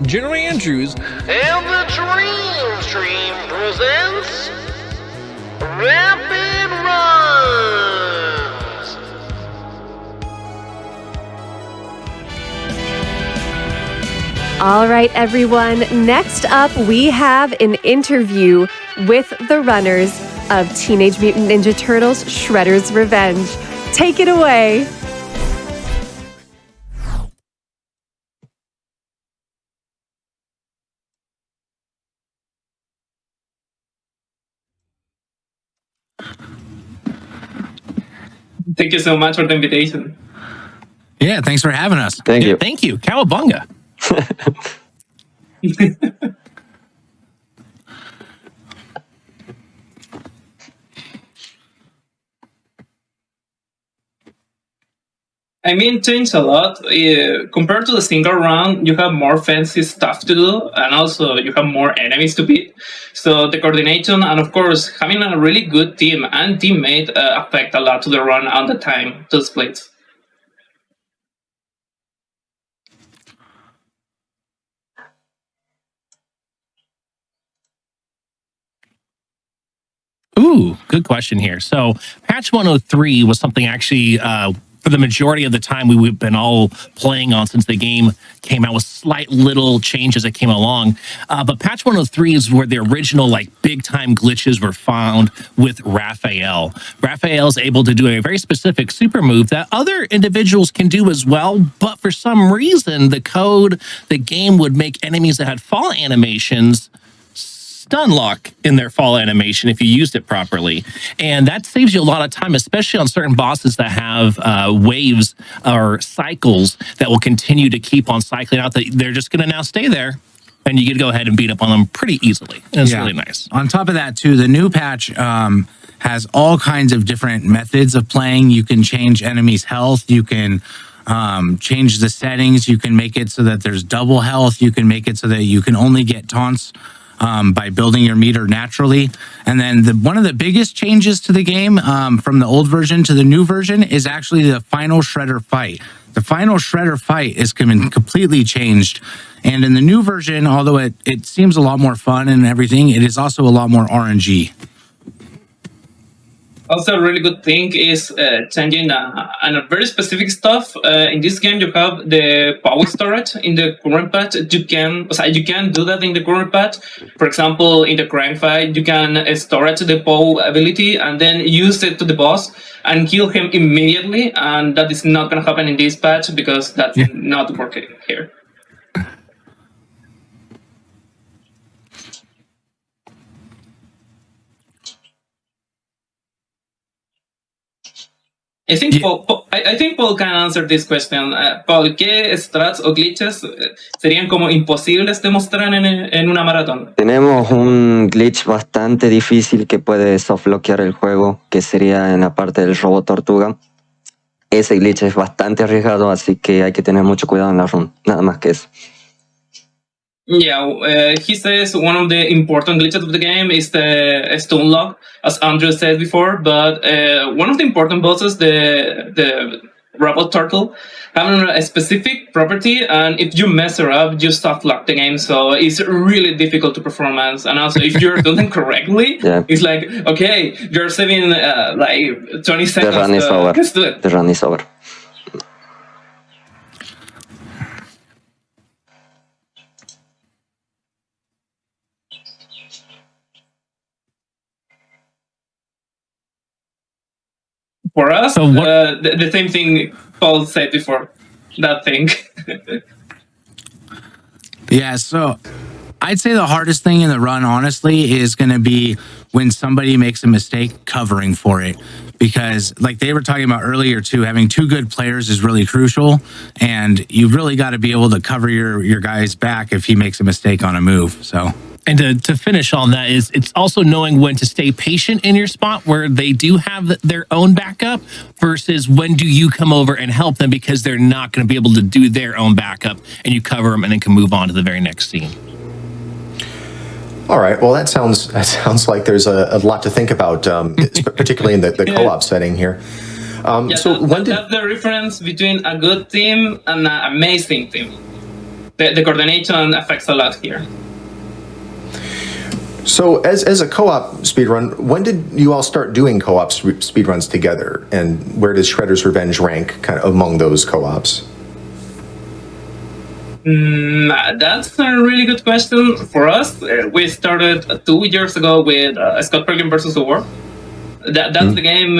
GeneralAndrews, and the Dream Stream presents Rapid Runs. All right, everyone. Next up, we have an interview with the runners of Teenage Mutant Ninja Turtles Shredder's Revenge. Take it away. Thank you so much for the invitation. Yeah, thanks for having us. Thank you. Thank you. Cowabunga. I mean, changed a lot. Compared to the single run, you have more fancy stuff to do, and also you have more enemies to beat. So the coordination, and of course, having a really good team and teammate affect a lot to the run and the time to the splits. Ooh, good question here. So patch 103 was something actually for the majority of the time we've been all playing on since the game came out with slight little changes that came along. But patch 103 is where the original like big time glitches were found with Raphael. Raphael is able to do a very specific super move that other individuals can do as well. But for some reason, the game would make enemies that had fall animations stun lock in their fall animation if you used it properly. And that saves you a lot of time, especially on certain bosses that have waves or cycles that will continue to keep on cycling out. That they're just going to now stay there, and you get to go ahead and beat up on them pretty easily. And it's really nice. On top of that, too, the new patch has all kinds of different methods of playing. You can change enemies' health. You can change the settings. You can make it so that there's double health. You can make it so that you can only get taunts by building your meter naturally. And then one of the biggest changes to the game from the old version to the new version is actually the final Shredder fight. The final Shredder fight is completely changed. And in the new version, although it seems a lot more fun and everything, it is also a lot more RNG. Also, a really good thing is changing a very specific stuff. In this game, you have the power storage in the current patch. You can do that in the current patch. For example, in the crank fight, you can storage the POW ability and then use it to the boss and kill him immediately. And that is not going to happen in this patch because that's not working here. I think Paul can answer this question. Paul, ¿qué strats o glitches serían como imposibles de mostrar en una maratón? Tenemos un glitch bastante difícil que puede softblockear el juego, que sería en la parte del robot tortuga. Ese glitch es bastante arriesgado, así que hay que tener mucho cuidado en la run. Nada más que eso. Yeah, he says one of the important glitches of the game is the stone lock, as Andrew said before. But one of the important bosses, the robot turtle, having a specific property, and if you mess her up, you soft lock the game. So it's really difficult to performance. And also, if you're doing it correctly, it's like, okay, you're saving like 20 seconds. The run is over. Let's do it. The run is over. For us, the same thing Paul said before, that thing. Yeah, so I'd say the hardest thing in the run, honestly, is going to be when somebody makes a mistake covering for it. Because like they were talking about earlier too, having two good players is really crucial. And you've really got to be able to cover your guy's back if he makes a mistake on a move, so... And to finish on that is it's also knowing when to stay patient in your spot where they do have their own backup versus when do you come over and help them because they're not going to be able to do their own backup and you cover them and then can move on to the very next scene. All right. Well, that sounds like there's a lot to think about, particularly in the co-op setting here. So that's the difference between a good team and an amazing team. the coordination affects a lot here. So as a co-op speedrun, when did you all start doing co-op speedruns together? And where does Shredder's Revenge rank kind of among those co-ops? That's a really good question. For us, we started 2 years ago with Scott Pilgrim vs. the World. That's the game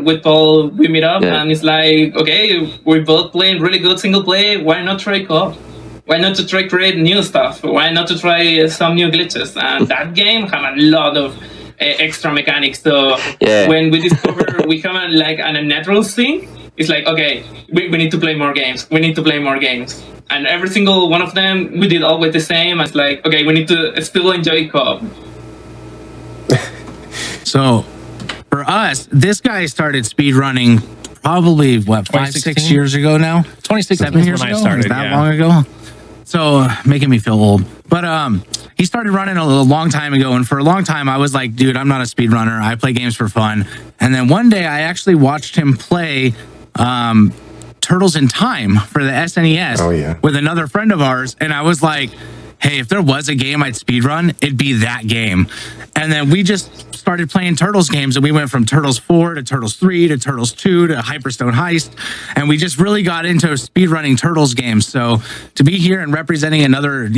with Paul we meet up, and it's like, okay, we're both playing really good single play. Why not try co-op? Why not to try create new stuff? Why not to try some new glitches? And that game had a lot of extra mechanics. So when we discover we have a natural thing, it's like, okay, we need to play more games. We need to play more games. And every single one of them, we did always the same. It's like, okay, we need to still enjoy co-op. So for us, this guy started speedrunning probably, 5-6 years ago now? 2016 is when I started, that long ago? So making me feel old. But he started running a long time ago, and for a long time I was like, dude, I'm not a speedrunner. I play games for fun. And then one day I actually watched him play Turtles in Time for the SNES with another friend of ours, and I was like, hey, if there was a game I'd speedrun, it'd be that game. And then we just started playing Turtles games, and we went from Turtles 4 to Turtles 3 to Turtles 2 to Hyperstone Heist, and we just really got into speedrunning Turtles games. So to be here and representing another,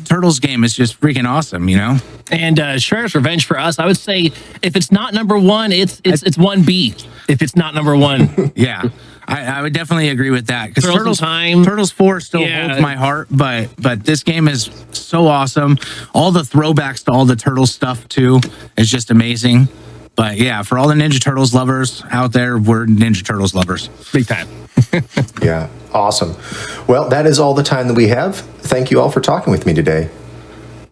Turtles game is just freaking awesome, And Shredder's Revenge for us, I would say if it's not number one, it's 1B. If it's not number one, yeah. I would definitely agree with that, because Turtles 4 still holds my heart, but this game is so awesome. All the throwbacks to all the Turtles stuff too is just amazing. But yeah, for all the Ninja Turtles lovers out there, we're Ninja Turtles lovers. Big time. Yeah, awesome. Well, that is all the time that we have. Thank you all for talking with me today.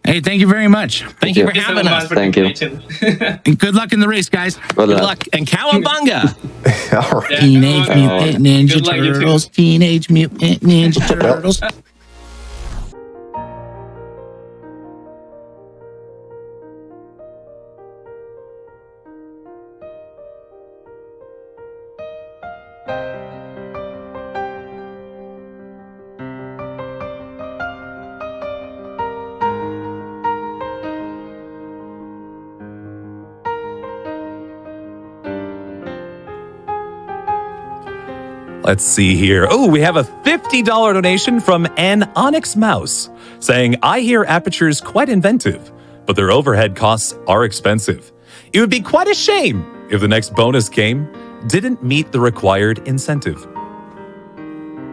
Hey, thank you very much. Thank you for having us. Thank you. And good luck in the race, guys. Good luck. And cowabunga. All right. Teenage Mutant Ninja Turtles. Teenage Mutant Ninja Turtles. Let's see here. Oh, we have a $50 donation from an Onyx Mouse saying, I hear Aperture's quite inventive, but their overhead costs are expensive. It would be quite a shame if the next bonus game didn't meet the required incentive.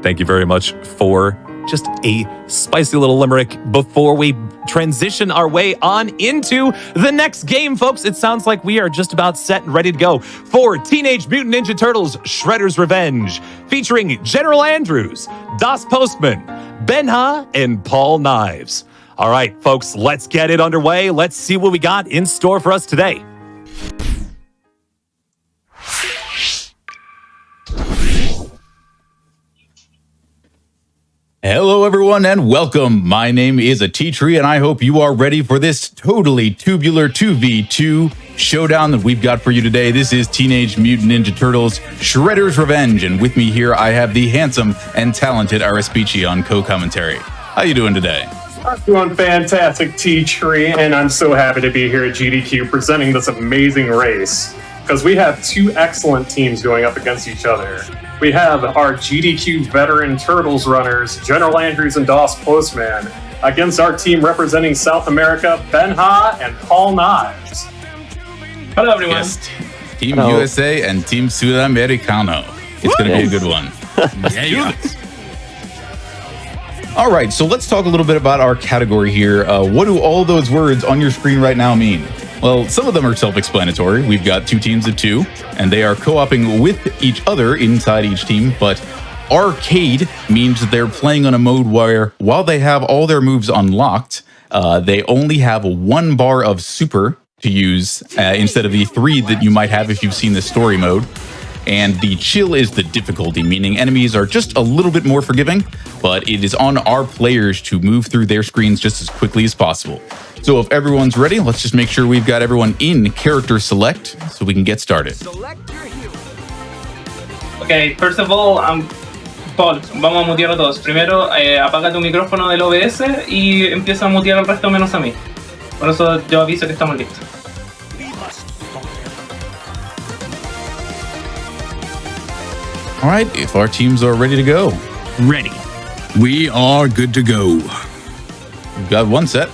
Thank you very much for just a spicy little limerick before we transition our way on into the next game, folks. It sounds like we are just about set and ready to go for Teenage Mutant Ninja Turtles Shredder's Revenge, featuring GeneralAndrews, Dospostmann, Benja, and Paul Knives. All right, folks, let's get it underway. Let's see what we got in store for us today. Hello, everyone, and welcome. My name is ateatree, and I hope you are ready for this totally tubular 2v2 showdown that we've got for you today. This is Teenage Mutant Ninja Turtles Shredder's Revenge, and with me here, I have the handsome and talented Arispici on co-commentary. How you doing today? I'm doing fantastic, T-Tree, and I'm so happy to be here at GDQ presenting this amazing race, because we have two excellent teams going up against each other. We have our GDQ veteran Turtles runners, GeneralAndrews and Dospostmann, against our team representing South America, Benja and Paul Knives. Hello, everyone. Yes, Team USA and Team Sudamericano. It's going to be a good one. Yeah. All right, so let's talk a little bit about our category here. What do all those words on your screen right now mean? Well, some of them are self-explanatory. We've got two teams of two, and they are co-oping with each other inside each team, but arcade means that they're playing on a mode where, while they have all their moves unlocked, they only have one bar of super to use instead of the 3 that you might have if you've seen the story mode. And the chill is the difficulty, meaning enemies are just a little bit more forgiving, but it is on our players to move through their screens just as quickly as possible. So if everyone's ready, let's just make sure we've got everyone in character select so we can get started. Okay, first of all, Paul, vamos a mutear a todos. Primero, apaga tu micrófono del OBS y empieza a mutear al resto menos a mí. Por eso yo aviso que estamos listos. All right, if our teams are ready to go. Ready. We are good to go. We've got one set.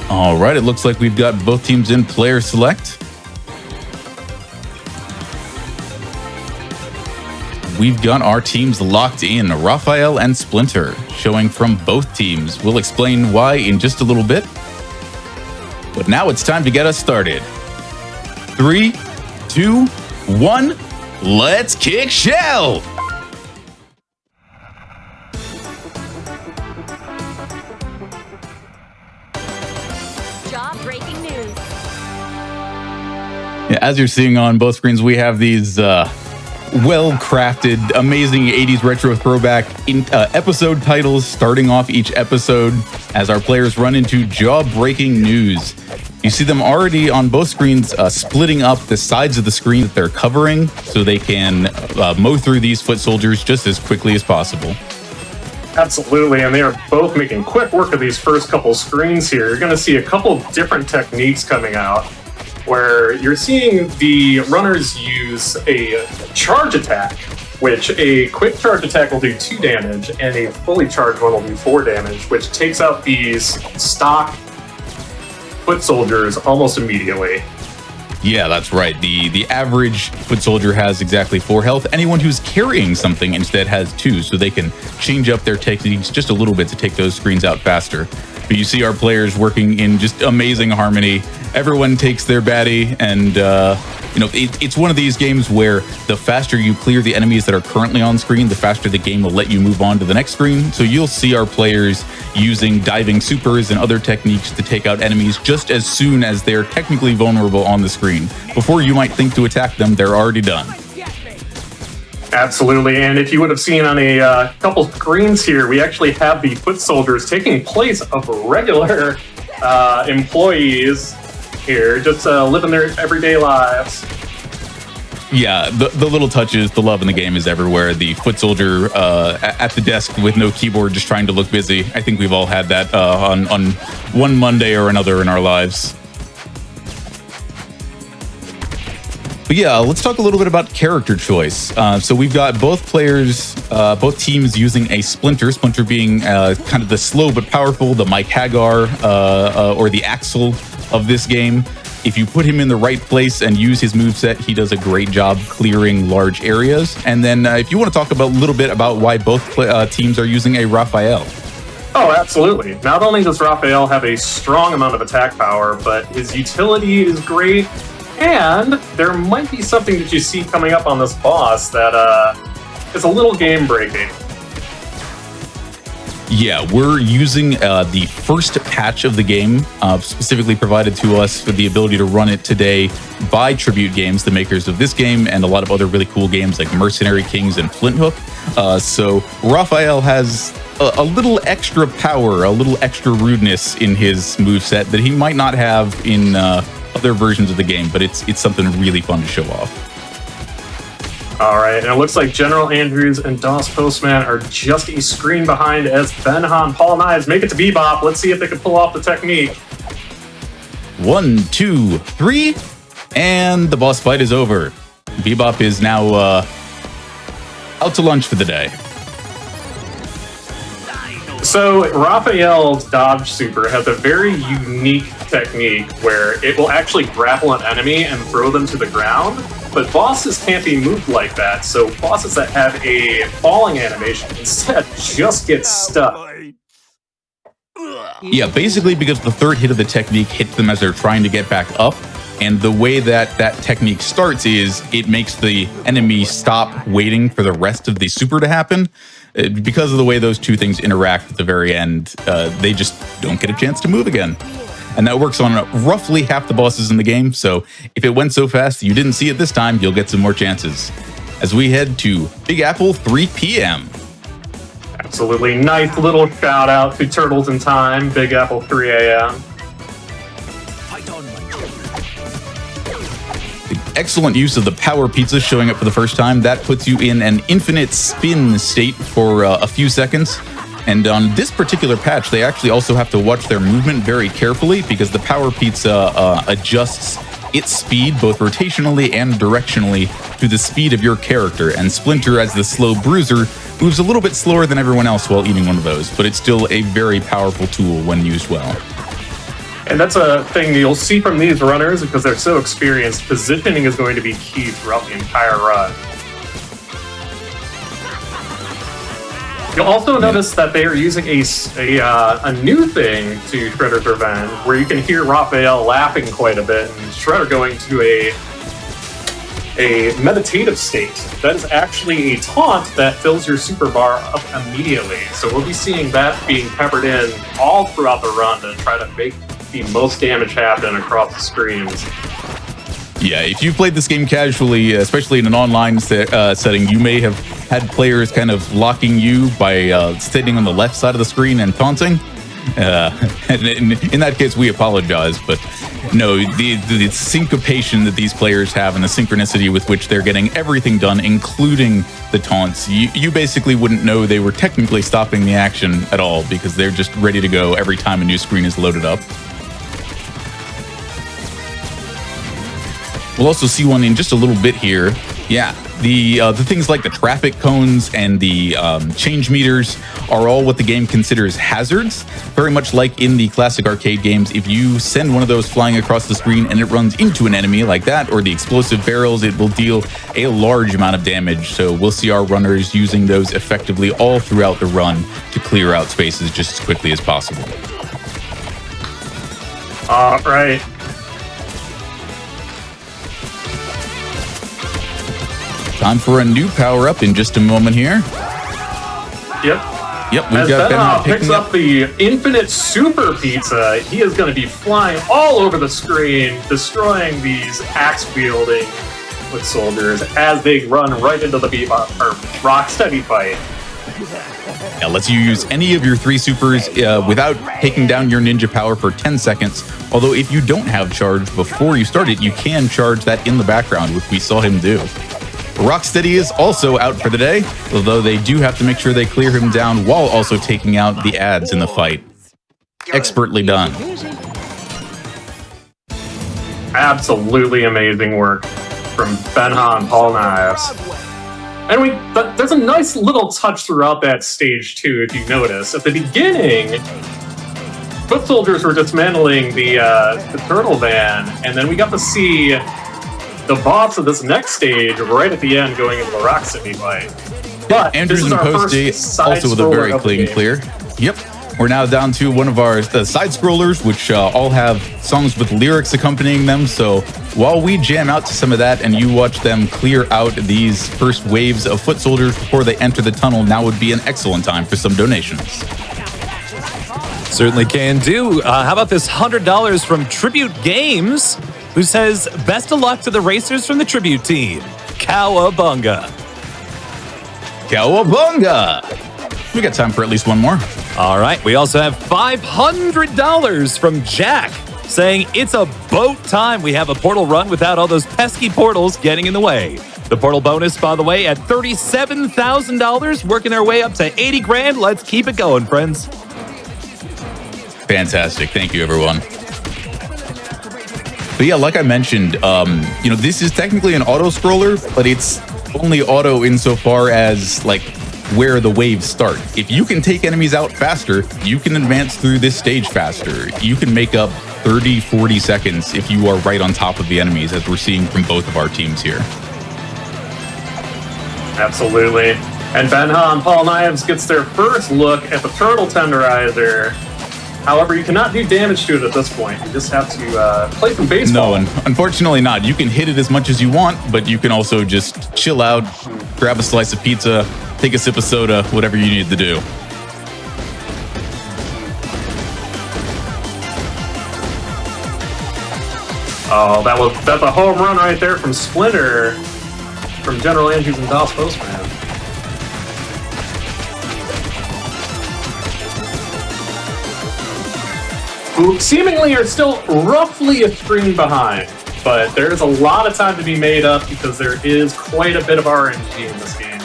All right, it looks like we've got both teams in player select. We've got our teams locked in, Raphael and Splinter, showing from both teams. We'll explain why in just a little bit. But now it's time to get us started. 3, 2, 1, let's kick shell! Breaking news. Yeah, as you're seeing on both screens, we have these well-crafted, amazing 80s retro throwback episode titles starting off each episode as our players run into jaw-breaking news. You see them already on both screens splitting up the sides of the screen that they're covering so they can mow through these foot soldiers just as quickly as possible. Absolutely, and they are both making quick work of these first couple screens here. You're going to see a couple different techniques coming out, where you're seeing the runners use a charge attack, which a quick charge attack will do 2 damage, and a fully charged one will do 4 damage, which takes out these stock foot soldiers almost immediately. Yeah, that's right. The average foot soldier has exactly 4 health. Anyone who's carrying something instead has 2, so they can change up their techniques just a little bit to take those screens out faster. But you see our players working in just amazing harmony. Everyone takes their baddie, and it's one of these games where the faster you clear the enemies that are currently on screen, the faster the game will let you move on to the next screen. So you'll see our players using diving supers and other techniques to take out enemies just as soon as they're technically vulnerable on the screen. Before you might think to attack them, they're already done. Absolutely, and if you would have seen on a couple screens here, we actually have the foot soldiers taking place of regular employees here, just living their everyday lives. Yeah, the little touches, the love in the game is everywhere. The foot soldier at the desk with no keyboard, just trying to look busy. I think we've all had that on one Monday or another in our lives. But yeah, let's talk a little bit about character choice. So we've got both players, both teams using a Splinter. Splinter being kind of the slow but powerful, the Mike Hagar or the Axel of this game. If you put him in the right place and use his moveset, he does a great job clearing large areas. And then if you want to talk about a little bit about why both teams are using a Raphael. Oh, absolutely. Not only does Raphael have a strong amount of attack power, but his utility is great. And there might be something that you see coming up on this boss that is a little game-breaking. Yeah, we're using the first patch of the game, specifically provided to us for the ability to run it today by Tribute Games, the makers of this game, and a lot of other really cool games like Mercenary Kings and Flint Hook. So Raphael has a little extra power, a little extra rudeness in his moveset that he might not have in other versions of the game, but it's something really fun to show off. All right, and it looks like GeneralAndrews and Dospostmann are just a screen behind as Benja and Paul Knives make it to Bebop. Let's see if they can pull off the technique. 1, 2, 3, and the boss fight is over. Bebop is now out to lunch for the day. So Raphael's dodge super has a very unique technique where it will actually grapple an enemy and throw them to the ground, but bosses can't be moved like that, so bosses that have a falling animation instead just get stuck. Yeah, basically because the third hit of the technique hits them as they're trying to get back up, and the way that that technique starts is it makes the enemy stop waiting for the rest of the super to happen. Because of the way those two things interact at the very end, they just don't get a chance to move again. And that works on roughly half the bosses in the game, so if it went so fast you didn't see it this time, you'll get some more chances. As we head to Big Apple 3 p.m. Absolutely nice little shout out to Turtles in Time, Big Apple 3 a.m. Excellent use of the power pizza showing up for the first time. That puts you in an infinite spin state for a few seconds. And on this particular patch, they actually also have to watch their movement very carefully because the power pizza adjusts its speed both rotationally and directionally to the speed of your character. And Splinter, as the slow bruiser, moves a little bit slower than everyone else while eating one of those, but it's still a very powerful tool when used well. And that's a thing you'll see from these runners because they're so experienced. Positioning is going to be key throughout the entire run. You'll also notice that they are using a new thing to Shredder's Revenge, where you can hear Raphael laughing quite a bit, and Shredder going to a meditative state. That is actually a taunt that fills your super bar up immediately. So we'll be seeing that being peppered in all throughout the run to try to make the most damage happen across the screens. Yeah, if you've played this game casually, especially in an online setting, you may have had players kind of locking you by sitting on the left side of the screen and taunting. And in that case, we apologize, but no, the syncopation that these players have and the synchronicity with which they're getting everything done, including the taunts, you basically wouldn't know they were technically stopping the action at all because they're just ready to go every time a new screen is loaded up. We'll also see one in just a little bit here. Yeah, the things like the traffic cones and the change meters are all what the game considers hazards. Very much like in the classic arcade games, if you send one of those flying across the screen and it runs into an enemy like that, or the explosive barrels, it will deal a large amount of damage. So we'll see our runners using those effectively all throughout the run to clear out spaces just as quickly as possible. All right. Time for a new power-up in just a moment here. Yep. Yep, we've As got Benja Ben picks up the infinite super pizza, he is going to be flying all over the screen, destroying these axe-wielding foot soldiers as they run right into the Rocksteady fight. Now lets you use any of your three supers without taking down your ninja power for 10 seconds. Although if you don't have charge before you start it, you can charge that in the background, which we saw him do. Rocksteady is also out for the day, although they do have to make sure they clear him down while also taking out the ads in the fight. Expertly done. Absolutely amazing work from Benja and Paul Knives. And there's a nice little touch throughout that stage too, if you notice. At the beginning, foot soldiers were dismantling the turtle van, and then we got to see the boss of this next stage right at the end going into the Rocksteady fight. But Andrews this is and our Posty first also with a very side-scroller of the clean game. clear. Yep. We're now down to one of our side scrollers, which all have songs with lyrics accompanying them. So while we jam out to some of that and you watch them clear out these first waves of foot soldiers before they enter the tunnel, now would be an excellent time for some donations. Certainly can do. How about this $100 from Tribute Games, who says, best of luck to the racers from the Tribute team. Cowabunga. Cowabunga! We got time for at least one more. All right, we also have $500 from Jack, saying it's a boat time. We have a portal run without all those pesky portals getting in the way. The portal bonus, by the way, at $37,000, working our way up to 80 grand. Let's keep it going, friends. Fantastic. Thank you, everyone. But yeah, like I mentioned, this is technically an auto scroller, but it's only auto insofar as like where the waves start. If you can take enemies out faster, you can advance through this stage faster. You can make up 30, 40 seconds if you are right on top of the enemies, as we're seeing from both of our teams here. Absolutely. And Benja and Paul Knives gets their first look at the Turtle Tenderizer. However, you cannot do damage to it at this point. You just have to play some baseball. No, unfortunately not. You can hit it as much as you want, but you can also just chill out, grab a slice of pizza, take a sip of soda, whatever you need to do. Oh, that's a home run right there from Splinter, from GeneralAndrews and Dospostmann. Who seemingly are still roughly a screen behind, but there's a lot of time to be made up because there is quite a bit of RNG in this game.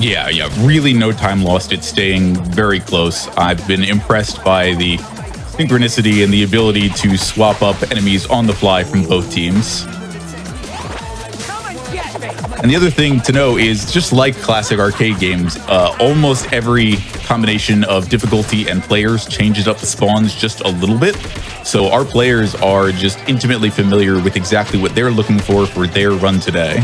Yeah, really no time lost. It's staying very close. I've been impressed by the synchronicity and the ability to swap up enemies on the fly from both teams. And the other thing to know is, just like classic arcade games, almost every combination of difficulty and players changes up the spawns just a little bit. So our players are just intimately familiar with exactly what they're looking for their run today.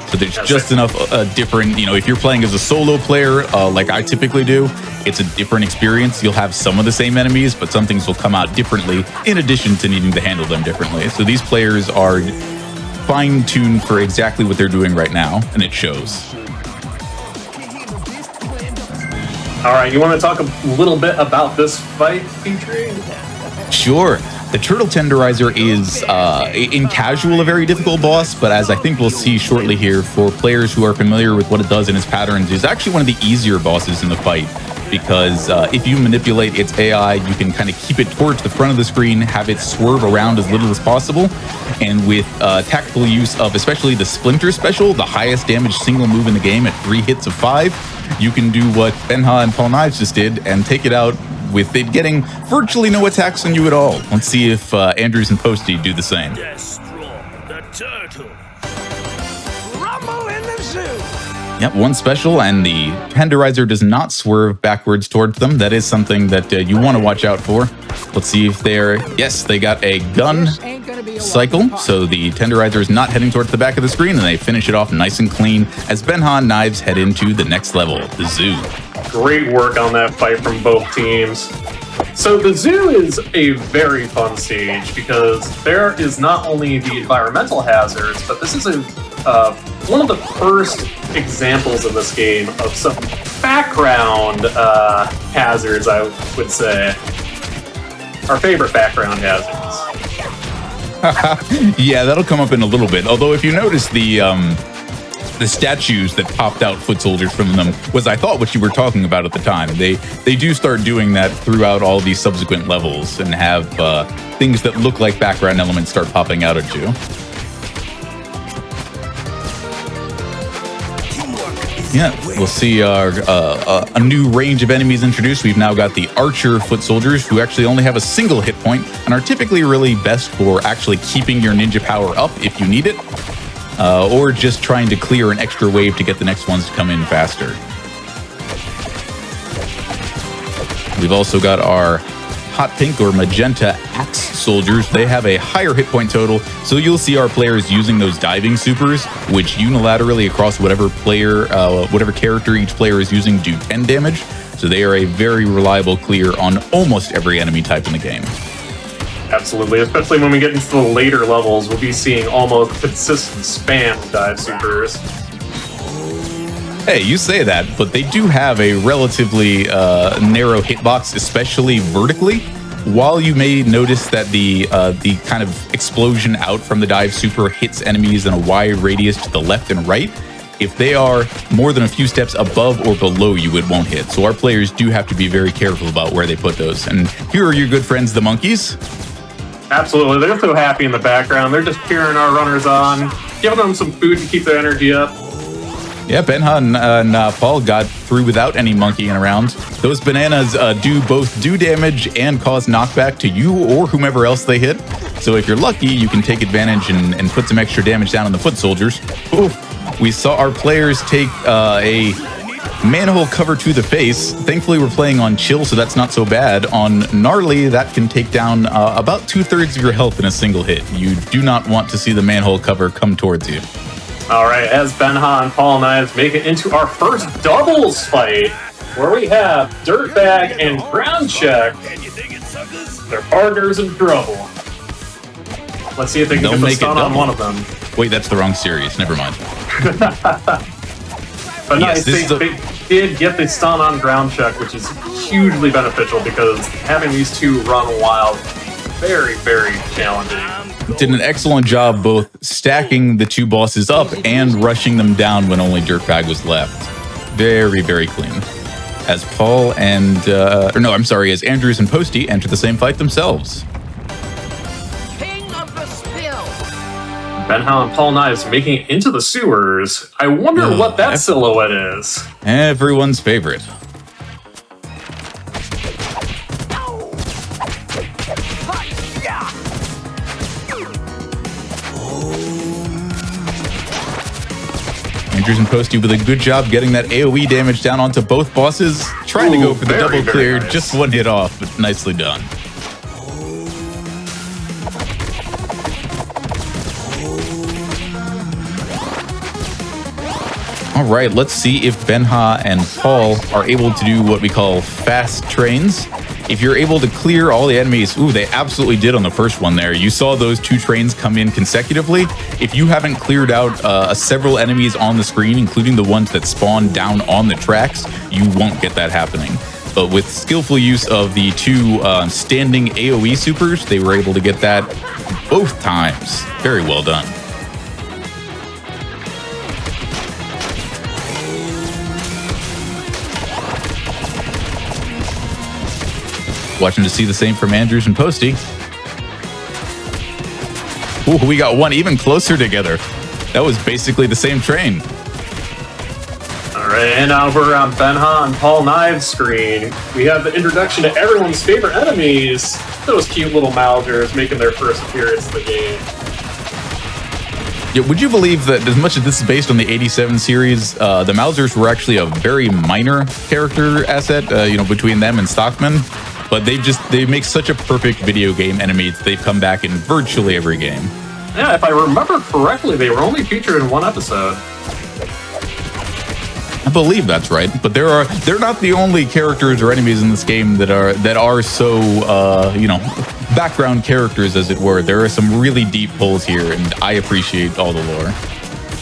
So there's just enough different, if you're playing as a solo player, like I typically do, it's a different experience. You'll have some of the same enemies, but some things will come out differently in addition to needing to handle them differently. So these players are fine-tuned for exactly what they're doing right now, and it shows. All right, you want to talk a little bit about this fight, Ateatree? Sure. The Turtle Tenderizer is, in casual, a very difficult boss, but as I think we'll see shortly here, for players who are familiar with what it does and its patterns, is actually one of the easier bosses in the fight. Because if you manipulate its AI, you can kind of keep it towards the front of the screen, have it swerve around as little as possible. And with tactical use of especially the Splinter special, the highest damage single move in the game at 3 hits of 5, you can do what Benja and Paul Knives just did and take it out with it getting virtually no attacks on you at all. Let's see if Andrews and Posty do the same. Destroy the turtle. Rumble in the zoo. Yep, one special, and the Tenderizer does not swerve backwards towards them. That is something that you want to watch out for. Let's see if they're... Yes, they got a gun cycle, so the Tenderizer is not heading towards the back of the screen, and they finish it off nice and clean as Benja and Knives head into the next level, the zoo. Great work on that fight from both teams. So the zoo is a very fun stage because there is not only the environmental hazards, but this is one of the first examples in this game of some background hazards, I would say. Our favorite background hazards. Yeah, that'll come up in a little bit. Although if you notice the statues that popped out foot soldiers from them was, I thought, what you were talking about at the time. They do start doing that throughout all these subsequent levels and have things that look like background elements start popping out at you. Yeah, we'll see a new range of enemies introduced. We've now got the Archer foot soldiers, who actually only have a single hit point and are typically really best for actually keeping your ninja power up if you need it, or just trying to clear an extra wave to get the next ones to come in faster. We've also got our hot pink or magenta axe soldiers. They have a higher hit point total, so you'll see our players using those diving supers, which unilaterally across whatever character each player is using do 10 damage. So they are a very reliable clear on almost every enemy type in the game. Absolutely, especially when we get into the later levels, we'll be seeing almost consistent spam of dive supers. Hey, you say that, but they do have a relatively narrow hitbox, especially vertically. While you may notice that the kind of explosion out from the dive super hits enemies in a wide radius to the left and right, if they are more than a few steps above or below you, it won't hit. So our players do have to be very careful about where they put those. And here are your good friends, the monkeys. Absolutely, they're so happy in the background. They're just cheering our runners on, giving them some food to keep their energy up. Yeah, Benja and Paul got through without any monkeying around. Those bananas do both do damage and cause knockback to you or whomever else they hit. So if you're lucky, you can take advantage and put some extra damage down on the foot soldiers. Ooh, we saw our players take a manhole cover to the face. Thankfully, we're playing on chill, so that's not so bad. On gnarly, that can take down about 2/3 of your health in a single hit. You do not want to see the manhole cover come towards you. All right, as Benja and Paul Knives make it into our first doubles fight, where we have Dirtbag and Ground Check. They're partners in trouble. Let's see if they can get the stun on one of them. Wait, that's the wrong series. Never mind. But nice, they did get the stun on Ground Check, which is hugely beneficial because having these two run wild, very, very challenging. Did an excellent job both stacking the two bosses up and rushing them down when only Dirtbag was left. Very, very clean. As Paul and, as Andrews and Posty enter the same fight themselves. Benja and Paul Knives making it into the sewers. I wonder what that silhouette is. Everyone's favorite. Andrews and Posty with a good job getting that AoE damage down onto both bosses. Trying to go for the double clear, nice. Just one hit off, but nicely done. All right, let's see if Benja and Paul are able to do what we call fast trains. If you're able to clear all the enemies, they absolutely did on the first one there. You saw those two trains come in consecutively. If you haven't cleared out several enemies on the screen, including the ones that spawn down on the tracks, you won't get that happening. But with skillful use of the two standing AoE supers, they were able to get that both times. Very well done. Watching to see the same from Andrews and Posty. Ooh, we got one even closer together. That was basically the same train. All right, and over on Benja and Paul Knives' screen, we have the introduction to everyone's favorite enemies. Those cute little Mousers making their first appearance in the game. Yeah, would you believe that as much as this is based on the 87 series, the Mousers were actually a very minor character asset, between them and Stockman. But they make such a perfect video game enemy that they've come back in virtually every game. Yeah, if I remember correctly, they were only featured in one episode. I believe that's right, but they're not the only characters or enemies in this game that are so background characters, as it were. There are some really deep holes here, and I appreciate all the lore.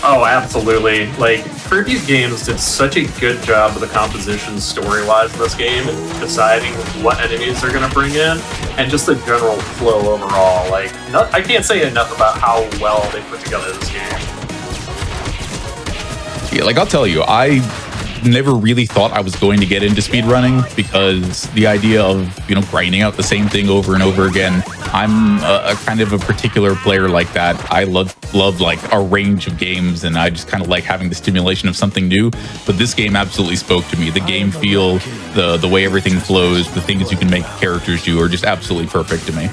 Oh, absolutely. Like, previous games did such a good job with the composition story-wise in this game, and deciding what enemies they're going to bring in, and just the general flow overall. Like, I can't say enough about how well they put together this game. Yeah, like, I'll tell you, I never really thought I was going to get into speedrunning because the idea of, grinding out the same thing over and over again, I'm a kind of a particular player like that. I love like a range of games, and I just kind of like having the stimulation of something new. But this game absolutely spoke to me. The game feel, the way everything flows, the things you can make characters do are just absolutely perfect to me.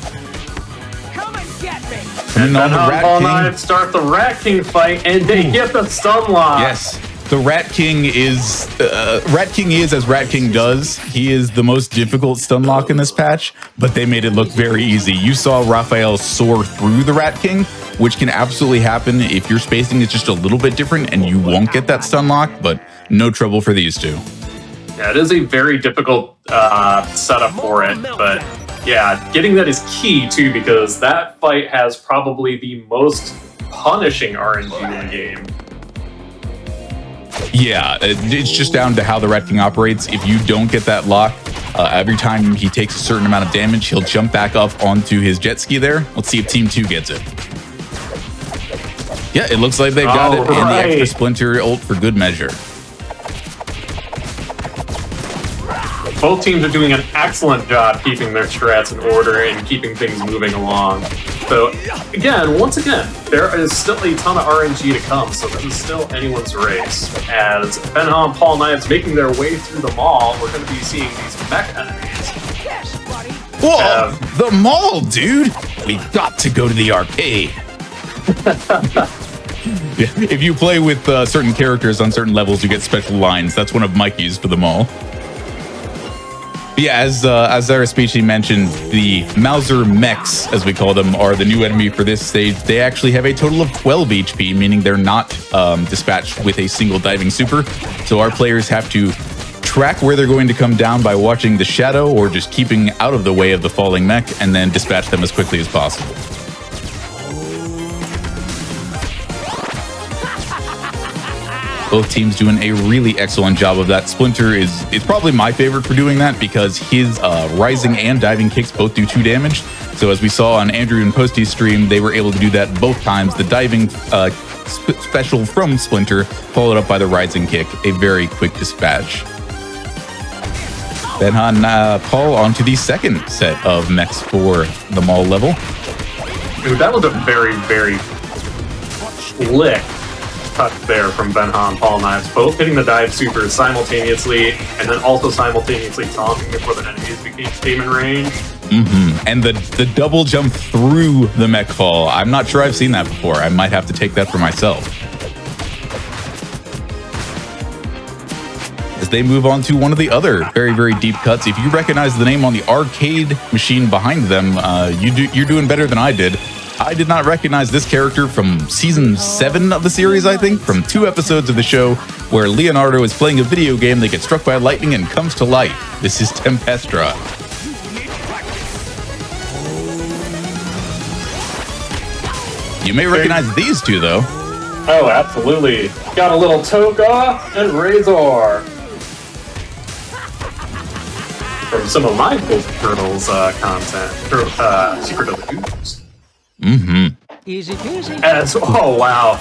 And then Paul Knives start the Rat King fight, and they get the stun lock. Yes. The Rat King is as Rat King does. He is the most difficult stun lock in this patch, but they made it look very easy. You saw Raphael soar through the Rat King, which can absolutely happen if your spacing is just a little bit different and you won't get that stun lock, but no trouble for these two. Yeah, it is a very difficult setup for it, but yeah, getting that is key too, because that fight has probably the most punishing RNG in the game. Yeah, it's just down to how the Rat King operates. If you don't get that lock, every time he takes a certain amount of damage, he'll jump back up onto his jet ski there. Let's see if Team 2 gets it. Yeah, it looks like they've got it, and the extra splinter ult for good measure. Both teams are doing an excellent job keeping their strats in order and keeping things moving along. So, once again, there is still a ton of RNG to come, so this is still anyone's race. As Benja and Paul Knives making their way through the mall, we're going to be seeing these mech enemies. Whoa, the mall, dude! We've got to go to the arcade. Yeah, if you play with certain characters on certain levels, you get special lines. That's one of Mikey's for the mall. Yeah, as Arispici mentioned, the Mauser mechs, as we call them, are the new enemy for this stage. They actually have a total of 12 HP, meaning they're not dispatched with a single diving super. So our players have to track where they're going to come down by watching the shadow or just keeping out of the way of the falling mech, and then dispatch them as quickly as possible. Both teams doing a really excellent job of that. Splinter is probably my favorite for doing that because his rising and diving kicks both do 2 damage. So as we saw on Andrew and Posty's stream, they were able to do that both times. The diving special from Splinter followed up by the rising kick, a very quick dispatch. Benja and Paul onto the second set of mechs for the mall level. Dude, that was a very, very slick touch there from Benja and Paul Knives, both hitting the dive supers simultaneously, and then also simultaneously taunting before the enemies came in range. And the double jump through the mech fall. I'm not sure I've seen that before. I might have to take that for myself. As they move on to one of the other very, very deep cuts. If you recognize the name on the arcade machine behind them, you're doing better than I did. I did not recognize this character from season 7 of the series, I think, from 2 episodes of the show where Leonardo is playing a video game that gets struck by lightning and comes to life. This is Tempestra. You may recognize these two, though. Oh, absolutely. Got a little Toka and Razor. From some of my Turtles content. Secret of the Ooze. Easy peasy. Oh, wow.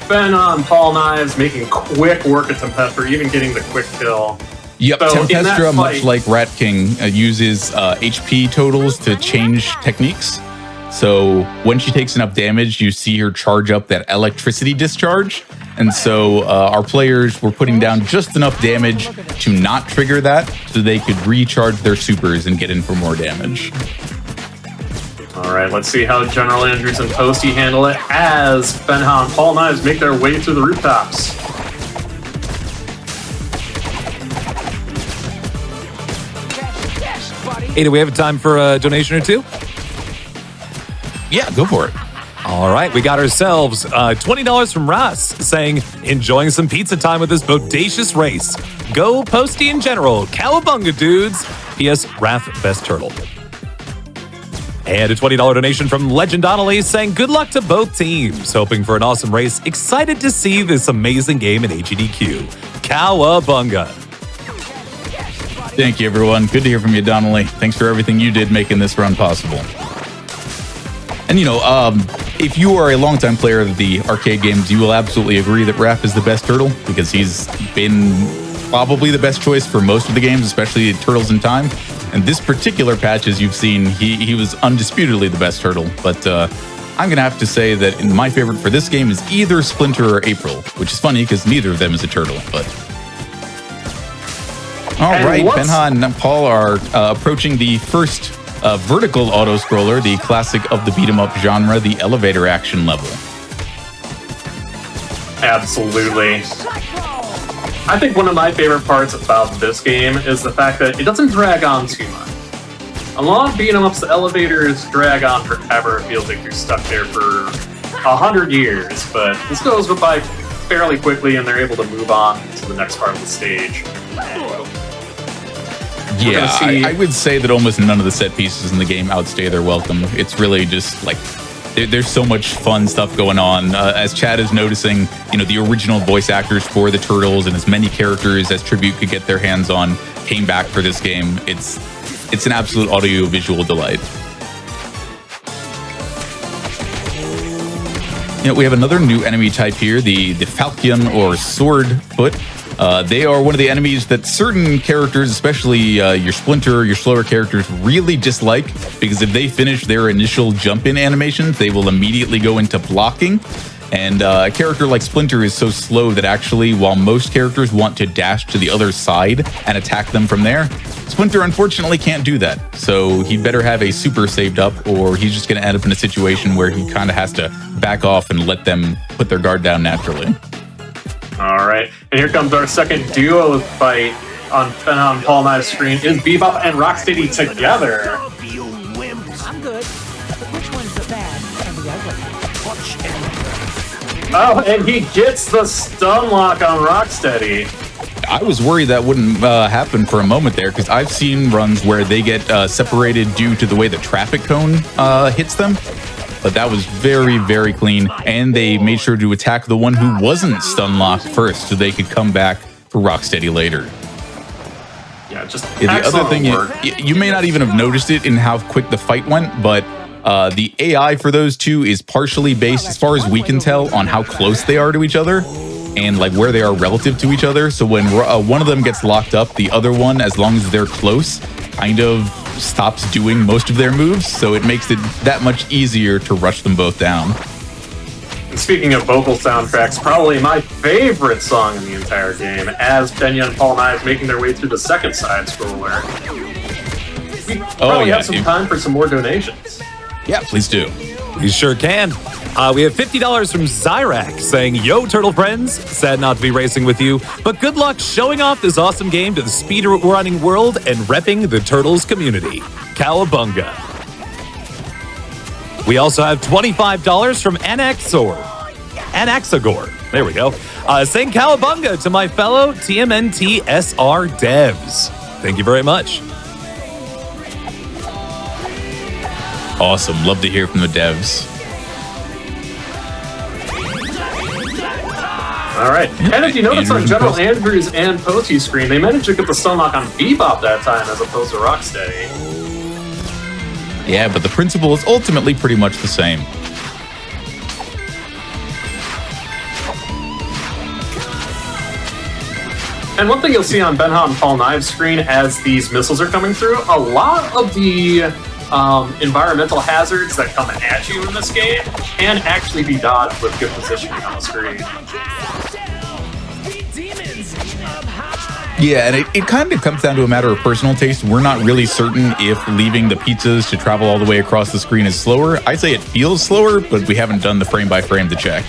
Benja and Paul Knives making quick work at Tempestra, even getting the quick kill. Yep, So in that Tempestra, much fight- like Rat King, uses HP totals to change techniques. So when she takes enough damage, you see her charge up that electricity discharge. And so our players were putting down just enough damage to not trigger that so they could recharge their supers and get in for more damage. All right, let's see how GeneralAndrews and Posty handle it as Benja and Paul Knives make their way through the rooftops. Hey, do we have time for a donation or two? Yeah, go for it. All right, we got ourselves $20 from Russ saying, enjoying some pizza time with this bodacious race. Go Posty in general. Cowabunga, dudes. P.S. Raph, best turtle. And a $20 donation from Legend Donnelly saying, good luck to both teams. Hoping for an awesome race. Excited to see this amazing game in AGDQ. Cowabunga. Thank you, everyone. Good to hear from you, Donnelly. Thanks for everything you did making this run possible. And, you know, if you are a longtime player of the arcade games, you will absolutely agree that Raph is the best turtle because he's been probably the best choice for most of the games, especially Turtles in Time. And this particular patch, as you've seen, he was undisputedly the best turtle. But I'm going to have to say that my favorite for this game is either Splinter or April, which is funny because neither of them is a turtle. But all right, Benja and Paul are approaching the first vertical auto-scroller, the classic of the beat-em-up genre, the elevator action level. Absolutely. I think one of my favorite parts about this game is the fact that it doesn't drag on too much. A lot of beat-em-ups, the elevators drag on forever. It feels like you're stuck there for 100 years, but this goes by fairly quickly and they're able to move on to the next part of the stage. Yeah, I would say that almost none of the set pieces in the game outstay their welcome. It's really just like there's so much fun stuff going on. As Chad is noticing, you know, the original voice actors for the Turtles and as many characters as Tribute could get their hands on came back for this game. It's an absolute audio-visual delight. You know, we have another new enemy type here, the Falcon or Sword Foot. They are one of the enemies that certain characters, especially your Splinter, your slower characters, really dislike, because if they finish their initial jump-in animations, they will immediately go into blocking. And a character like Splinter is so slow that actually, while most characters want to dash to the other side and attack them from there, Splinter unfortunately can't do that. So he'd better have a super saved up, or he's just going to end up in a situation where he kind of has to back off and let them put their guard down naturally. All right, and here comes our second duo fight on Benja and 𝐿𝐼𝐏𝐿𝐄𝐍𝐓 screen is Bebop and Rocksteady together. I'm good. But which one's the bad and the ugly? Oh, and he gets the stun lock on Rocksteady. I was worried that wouldn't happen for a moment there, because I've seen runs where they get separated due to the way the traffic cone hits them. But that was very, very clean. And they made sure to attack the one who wasn't stun locked first so they could come back for Rocksteady later. Yeah, just the other thing, you may not even have noticed it in how quick the fight went, but the AI for those two is partially based, as far as we can tell, on how close they are to each other and like where they are relative to each other. So when one of them gets locked up, the other one, as long as they're close, kind of stops doing most of their moves. So it makes it that much easier to rush them both down. And speaking of vocal soundtracks, probably my favorite song in the entire game, as Benja and 𝐿𝐼𝐏𝐿𝐄𝐍𝐓 making their way through the second side scroller. We probably have some time for some more donations. Yeah, please do. We sure can. We have $50 from Zyrak saying, "Yo, Turtle friends, sad not to be racing with you, but good luck showing off this awesome game to the speedrunning world and repping the Turtles community. Cowabunga." We also have $25 from Anaxagor. There we go. Saying cowabunga to my fellow TMNT SR devs. Thank you very much. Awesome. Love to hear from the devs. All right. And if you notice on GeneralAndrews and Posty's screen, they managed to get the stun lock on Bebop that time as opposed to Rocksteady. Yeah, but the principle is ultimately pretty much the same. And one thing you'll see on Benja and 𝐿𝐼𝐏𝐿𝐄𝐍𝐓's screen as these missiles are coming through, a lot of the environmental hazards that come at you in this game can actually be dodged with good positioning on the screen. Yeah, and it kind of comes down to a matter of personal taste. We're not really certain if leaving the pizzas to travel all the way across the screen is slower. I'd say it feels slower, but we haven't done the frame by frame to check.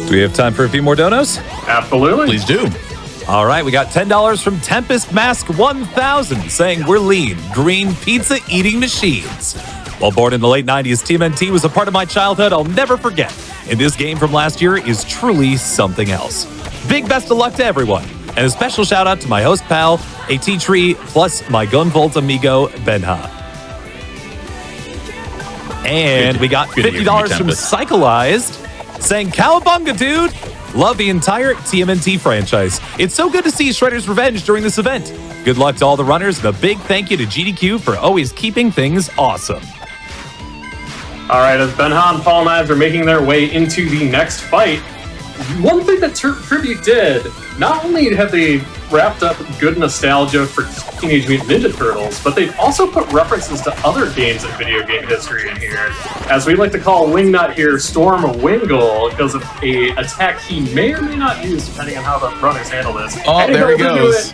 Do we have time for a few more donos? Absolutely. Please do. All right, we got $10 from Tempest Mask 1000 saying, "We're lean, green pizza eating machines." While born in the late 90s, TMNT was a part of my childhood I'll never forget. And this game from last year is truly something else. Big best of luck to everyone. And a special shout out to my host pal, ateatree, plus my Gunvolt amigo, Benja. And we got $50 from Cycleized saying, "Cowabunga, dude! Love the entire TMNT franchise. It's so good to see Shredder's Revenge during this event. Good luck to all the runners, and a big thank you to GDQ for always keeping things awesome." All right, as Benja and 𝐿𝐼𝐏𝐿𝐄𝐍𝐓 are making their way into the next fight, one thing that Tribute did, not only have they wrapped up good nostalgia for Teenage Mutant Ninja Turtles, but they've also put references to other games in video game history in here. As we like to call Wingnut here, Storm Wingle, because of a attack he may or may not use, depending on how the runners handle this. Oh, there he goes.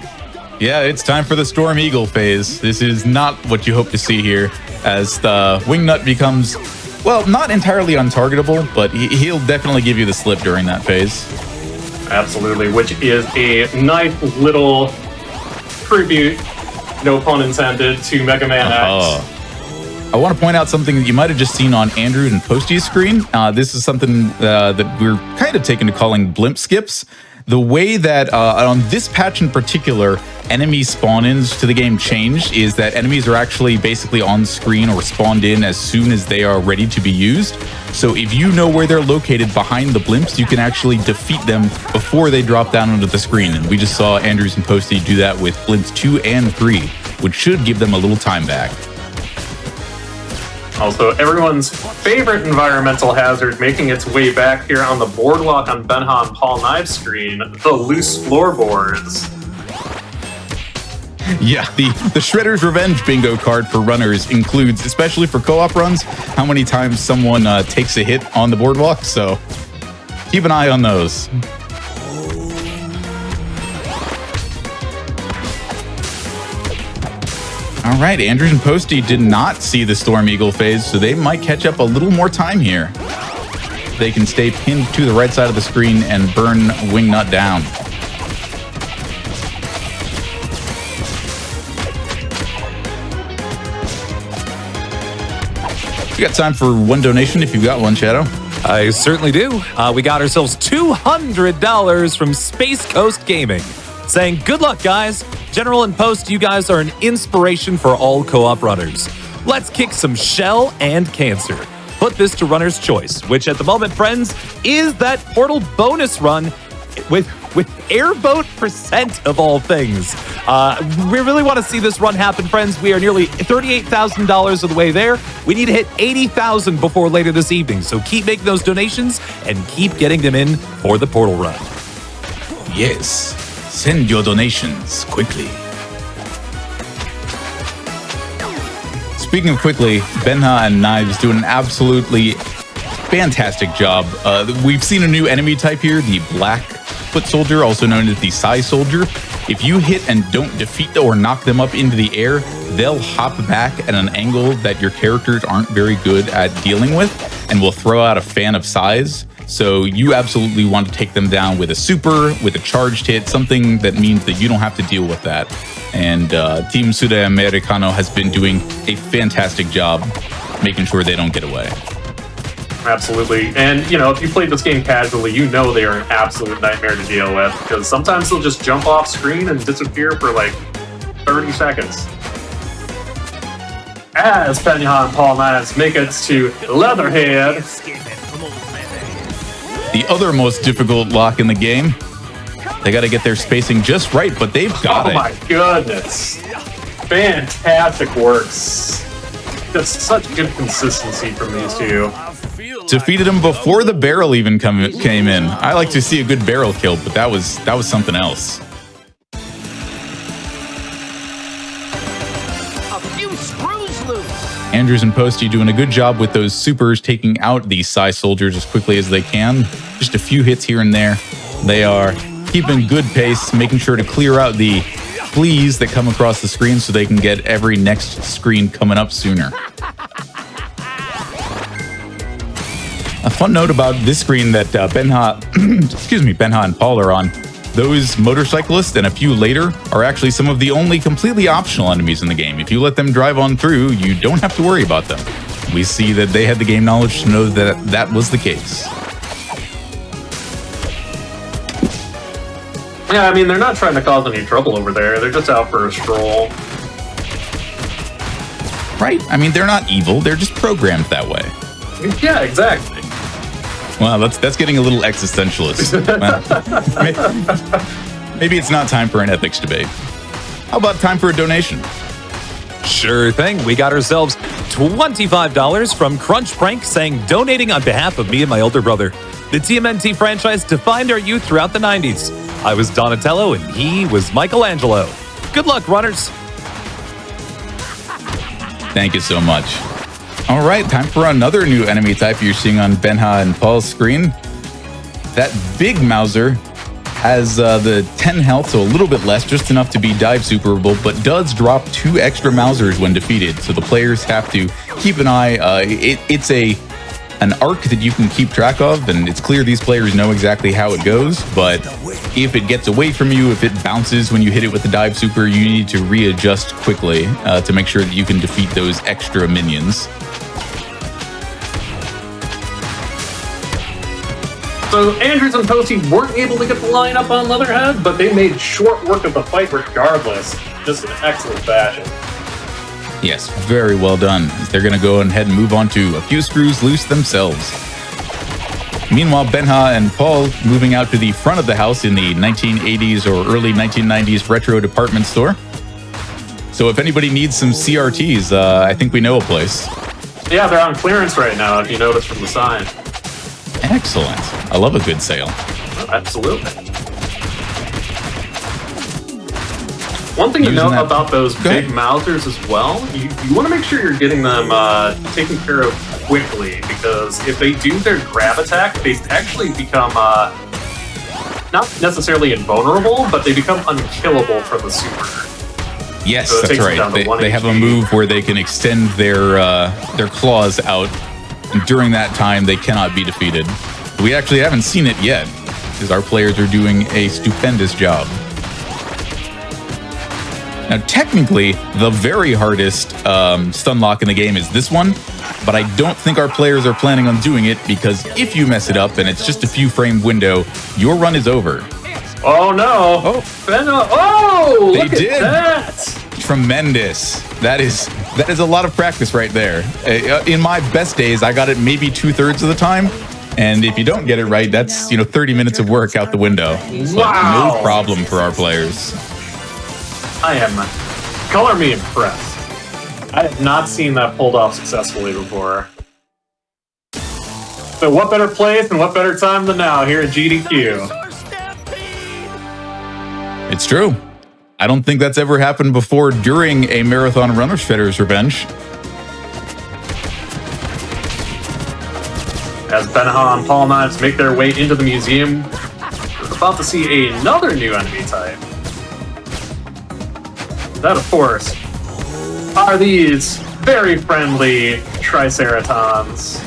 Yeah, it's time for the Storm Eagle phase. This is not what you hope to see here, as the Wingnut becomes, well, not entirely untargetable, but he'll definitely give you the slip during that phase. Absolutely, which is a nice little tribute, no pun intended, to Mega Man X. I want to point out something that you might have just seen on Andrews and Posty's screen. This is something that we're kind of taken to calling blimp skips. The way that on this patch in particular, enemy spawn-ins to the game changed is that enemies are actually basically on screen or spawned in as soon as they are ready to be used. So if you know where they're located behind the blimps, you can actually defeat them before they drop down onto the screen. And we just saw Andrews and Posty do that with blimps 2 and 3, which should give them a little time back. Also, everyone's favorite environmental hazard making its way back here on the boardwalk on Benja and 𝐿𝐼𝐏𝐿𝐄𝐍𝐓's screen, the loose floorboards. Yeah, the Shredder's Revenge bingo card for runners includes, especially for co-op runs, how many times someone takes a hit on the boardwalk, so keep an eye on those. All All right, Andrews and Posty did not see the Storm Eagle phase, so they might catch up a little more time here. They can stay pinned to the right side of the screen and burn Wingnut down. We got time for one donation if you've got one, Shadow. I certainly do. We got ourselves $200 from Space Coast Gaming, saying, good luck, guys. General and Post, you guys are an inspiration for all co-op runners. Let's kick some shell and cancer. Put this to runner's choice, which at the moment, friends, is that Portal bonus run with airboat percent of all things. We really want to see this run happen, friends. We are nearly $38,000 of the way there. We need to hit 80,000 before later this evening. So keep making those donations and keep getting them in for the Portal run. Yes, send your donations quickly. Speaking of quickly, Benja and Knives do an absolutely fantastic job. We've seen a new enemy type here, the Black Foot Soldier, also known as the Psy Soldier. If you hit and don't defeat or knock them up into the air, they'll hop back at an angle that your characters aren't very good at dealing with and will throw out a fan of size. So you absolutely want to take them down with a super, with a charged hit, something that means that you don't have to deal with that. And Team Sudamericano has been doing a fantastic job making sure they don't get away. Absolutely. And, you know, if you played this game casually, you know they are an absolute nightmare to deal with, because sometimes they'll just jump off screen and disappear for like 30 seconds. As Benja and Paul Knives make it to Leatherhead. The other most difficult lock in the game. They got to get their spacing just right, but they've got it. Oh my goodness. Fantastic works. That's such good consistency from these two. Defeated him before the barrel even came in. I like to see a good barrel kill, but that was something else. A few screws loose. Andrews and Posty doing a good job with those supers, taking out these Psy Soldiers as quickly as they can. Just a few hits here and there. They are keeping good pace, making sure to clear out the fleas that come across the screen so they can get every next screen coming up sooner. A fun note about this screen that Benja and Paul are on, those motorcyclists and a few later are actually some of the only completely optional enemies in the game. If you let them drive on through, you don't have to worry about them. We see that they had the game knowledge to know that that was the case. Yeah, I mean, they're not trying to cause any trouble over there. They're just out for a stroll. Right? I mean, they're not evil. They're just programmed that way. Yeah, exactly. Well, that's getting a little existentialist. Maybe it's not time for an ethics debate. How about time for a donation? Sure thing. We got ourselves $25 from Crunch Prank, saying, donating on behalf of me and my older brother. The TMNT franchise defined our youth throughout the 90s. I was Donatello and he was Michelangelo. Good luck, runners. Thank you so much. All right, time for another new enemy type you're seeing on Benja and Paul's screen. That big Mauser has the 10 health, so a little bit less, just enough to be dive superable, but does drop 2 extra Mausers when defeated, so the players have to keep an eye. It's an arc that you can keep track of, and it's clear these players know exactly how it goes, but if it gets away from you, if it bounces when you hit it with the dive super, you need to readjust quickly to make sure that you can defeat those extra minions. So Andrews and Posty weren't able to get the line up on Leatherhead, but they made short work of the fight regardless. Just in excellent fashion. Yes, very well done. They're going to go ahead and move on to a few screws loose themselves. Meanwhile, Benja and Paul moving out to the front of the house in the 1980s or early 1990s retro department store. So if anybody needs some CRTs, I think we know a place. Yeah, they're on clearance right now, if you notice from the sign. Excellent. I love a good sale. Absolutely. One thing to note about those big Mausers as well, you want to make sure you're getting them taken care of quickly, because if they do their grab attack, they actually become not necessarily invulnerable, but they become unkillable from the super. Yes, So it that's takes them right. down to They 1 have a HP. move where they can extend their claws out, and during that time, they cannot be defeated. We actually haven't seen it yet, because our players are doing a stupendous job. Now, technically, the very hardest stun lock in the game is this one, but I don't think our players are planning on doing it, because if you mess it up and it's just a few frame window, your run is over. Oh no! Oh, Benja! Oh, They look did. at that! tremendous. That is a lot of practice right there. In my best days, I got it maybe 2/3 of the time. And if you don't get it right, that's 30 minutes of work out the window. But Wow. no problem for our players. I am color me impressed. I have not seen that pulled off successfully before. So what better place and what better time than now here at GDQ? It's true. I don't think that's ever happened before during a marathon run of Shredder's Revenge. As Benja and Paul Knives make their way into the museum, we're about to see another new enemy type. That, of course, are these very friendly Triceratons.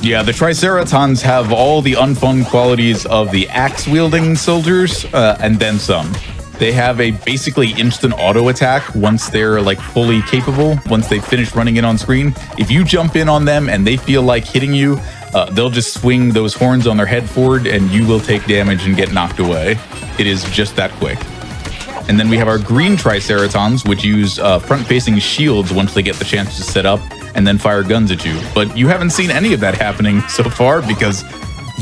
Yeah, the Triceratons have all the unfun qualities of the axe-wielding soldiers, and then some. They have a basically instant auto attack once they're fully capable, once they finish running in on screen. If you jump in on them and they feel like hitting you, they'll just swing those horns on their head forward and you will take damage and get knocked away. It is just that quick. And then we have our green Triceratons, which use front-facing shields once they get the chance to set up and then fire guns at you. But you haven't seen any of that happening so far because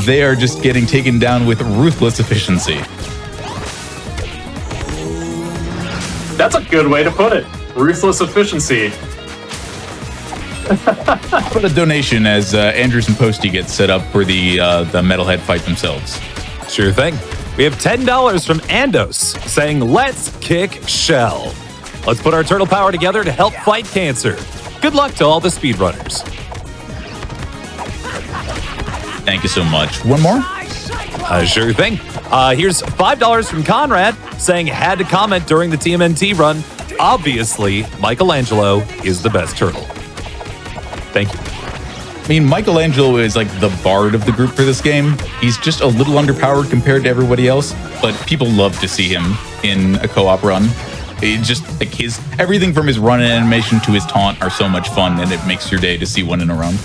they are just getting taken down with ruthless efficiency. That's a good way to put it. Ruthless efficiency. Put a donation as Andrews and Posty get set up for the Metalhead fight themselves. Sure thing. We have $10 from Andos saying, "Let's kick shell. Let's put our turtle power together to help fight cancer. Good luck to all the speedrunners." Thank you so much. One more? Sure thing. Here's $5 from Conrad saying, "Had to comment during the TMNT run. Obviously, Michelangelo is the best turtle." Thank you. I mean, Michelangelo is the bard of the group for this game. He's just a little underpowered compared to everybody else, but people love to see him in a co-op run. It just everything from his run animation to his taunt are so much fun, and it makes your day to see one in a run.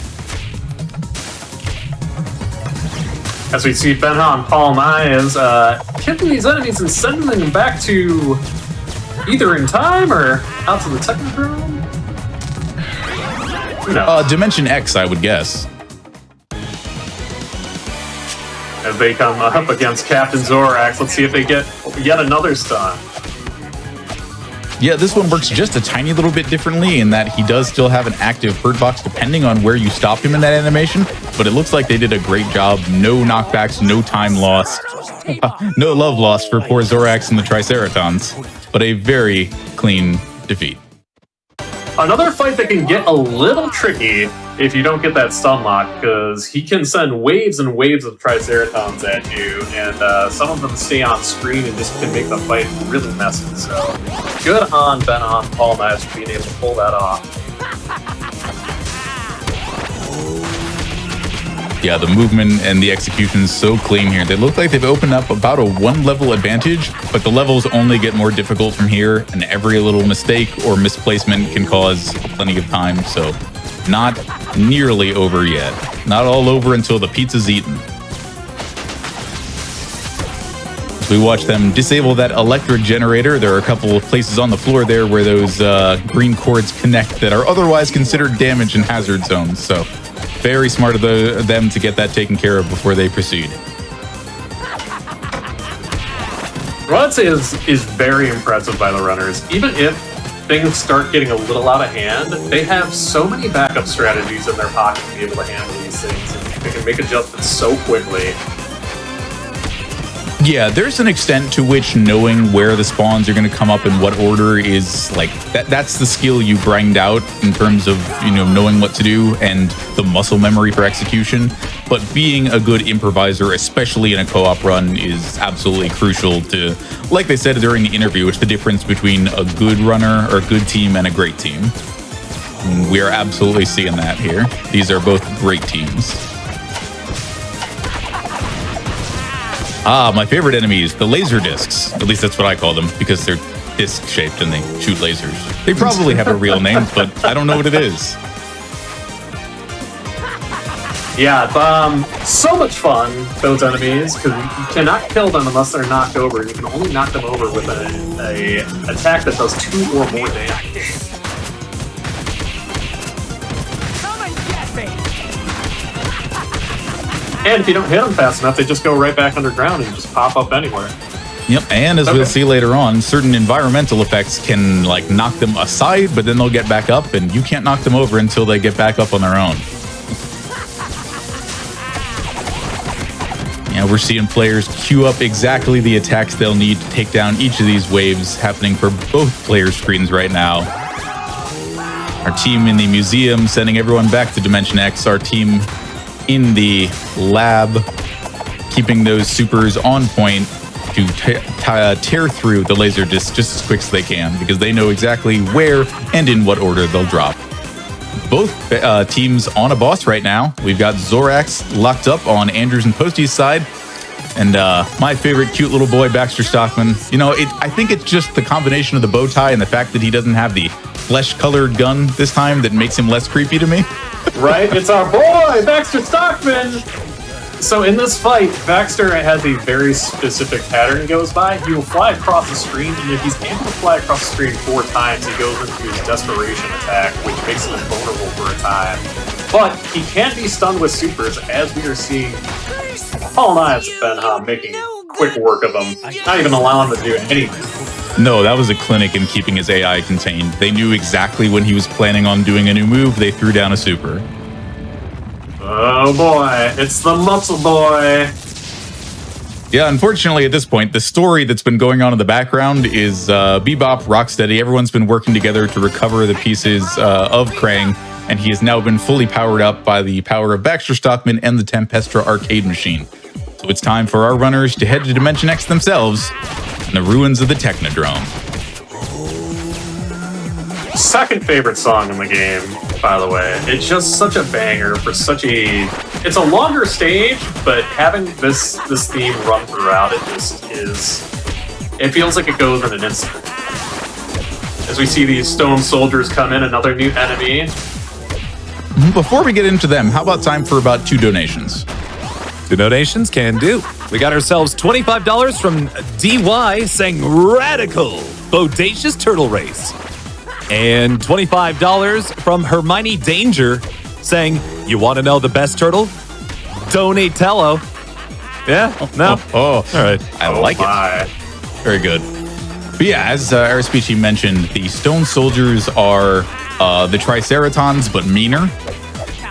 As we see Benja and Paul Knives killing these enemies and sending them back to either in time or out to the technical room. No. Dimension X, I would guess. As they come up against Captain Zorax, let's see if they get yet another stun. Yeah, this one works just a tiny little bit differently in that he does still have an active hurt box depending on where you stop him in that animation, but it looks like they did a great job. No knockbacks, no time lost, no love lost for poor Zorax and the Triceratons, but a very clean defeat. Another fight that can get a little tricky if you don't get that stun lock, because he can send waves and waves of Triceratons at you, and some of them stay on screen and just can make the fight really messy. So good on Benja and Paul Knives for being able to pull that off. Yeah, the movement and the execution is so clean here. They look like they've opened up about a 1-level advantage, but the levels only get more difficult from here, and every little mistake or misplacement can cause plenty of time, so not nearly over yet. Not all over until the pizza's eaten. As we watch them disable that electric generator, there are a couple of places on the floor there where those green cords connect that are otherwise considered damage and hazard zones, so very smart of them to get that taken care of before they proceed. What I'd say is very impressive by the runners. Even if things start getting a little out of hand, they have so many backup strategies in their pocket to be able to handle these things, and they can make adjustments so quickly. Yeah, there's an extent to which knowing where the spawns are going to come up in what order is like that's the skill you grind out in terms of, you know, knowing what to do and the muscle memory for execution. But being a good improviser, especially in a co-op run, is absolutely crucial to, like they said during the interview, it's the difference between a good runner or a good team and a great team. And we are absolutely seeing that here. These are both great teams. Ah, my favorite enemies, the laser discs. At least that's what I call them, because they're disc-shaped and they shoot lasers. They probably have a real name, but I don't know what it is. Yeah, so much fun, those enemies, because you cannot kill them unless they're knocked over. You can only knock them over with a attack that does 2 or more damage. And if you don't hit them fast enough, they just go right back underground and just pop up anywhere. Yep, and as we'll see later on, certain environmental effects can like knock them aside, but then they'll get back up, and you can't knock them over until they get back up on their own. Yeah, we're seeing players queue up exactly the attacks they'll need to take down each of these waves, happening for both player screens right now. Our team in the museum sending everyone back to Dimension X. Our team in the lab keeping those supers on point to tear through the laser discs just as quick as they can, because they know exactly where and in what order they'll drop. Both teams on a boss right now. We've got Zorax locked up on Andrews and Posty's side, and my favorite cute little boy, Baxter Stockman. You know, I think it's just the combination of the bow tie and the fact that he doesn't have the flesh-colored gun this time that makes him less creepy to me. Right? It's our boy, Baxter Stockman! So in this fight, Baxter has a very specific pattern he goes by. He will fly across the screen, and if he's able to fly across the screen 4 times, he goes into his desperation attack, which makes him vulnerable for a time. But he can be stunned with supers, as we are seeing Paul Knives Benja making quick work of him, not even allowing him to do anything. No, that was a clinic in keeping his AI contained. They knew exactly when he was planning on doing a new move. They threw down a super. Oh boy, it's the muscle boy. Yeah, unfortunately at this point, the story that's been going on in the background is Bebop, Rocksteady, everyone's been working together to recover the pieces of Krang, and he has now been fully powered up by the power of Baxter Stockman and the Tempestra arcade machine. So it's time for our runners to head to Dimension X themselves in the ruins of the Technodrome. Second favorite song in the game, by the way. It's just such a banger for such a... It's a longer stage, but having this theme run throughout it just is... It feels like it goes in an instant. As we see these stone soldiers come in, another new enemy. Before we get into them, how about time for about 2 donations? 2 donations can do. We got ourselves $25 from DY saying radical, bodacious turtle race. And $25 from Hermione Danger saying, you want to know the best turtle? Donatello. Yeah? No? All right. I like it. Very good. But yeah, as Arispici mentioned, the stone soldiers are the Triceratons, but meaner.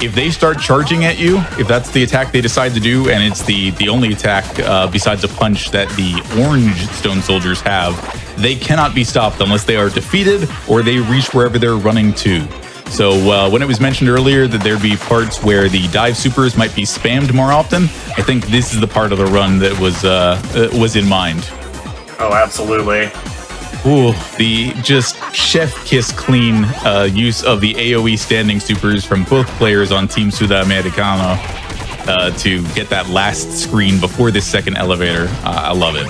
If they start charging at you, if that's the attack they decide to do, and it's the only attack besides a punch that the orange stone soldiers have, they cannot be stopped unless they are defeated or they reach wherever they're running to. So when it was mentioned earlier that there'd be parts where the dive supers might be spammed more often, I think this is the part of the run that was in mind. Oh, absolutely. Ooh, the just chef kiss clean use of the AoE standing supers from both players on Team Sudamericano to get that last screen before this second elevator. I love it.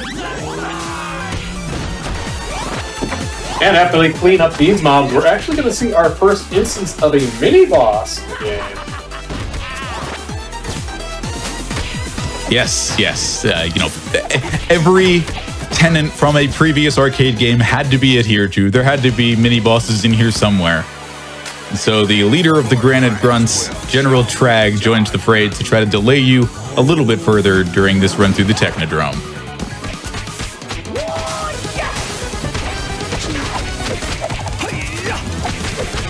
And after they clean up these mobs, we're actually going to see our first instance of a mini-boss in the game. Yes. You know, every tenant from a previous arcade game had to be adhered to. There had to be mini-bosses in here somewhere. And so the leader of the Granite Grunts, General Trag, joins the fray to try to delay you a little bit further during this run through the Technodrome.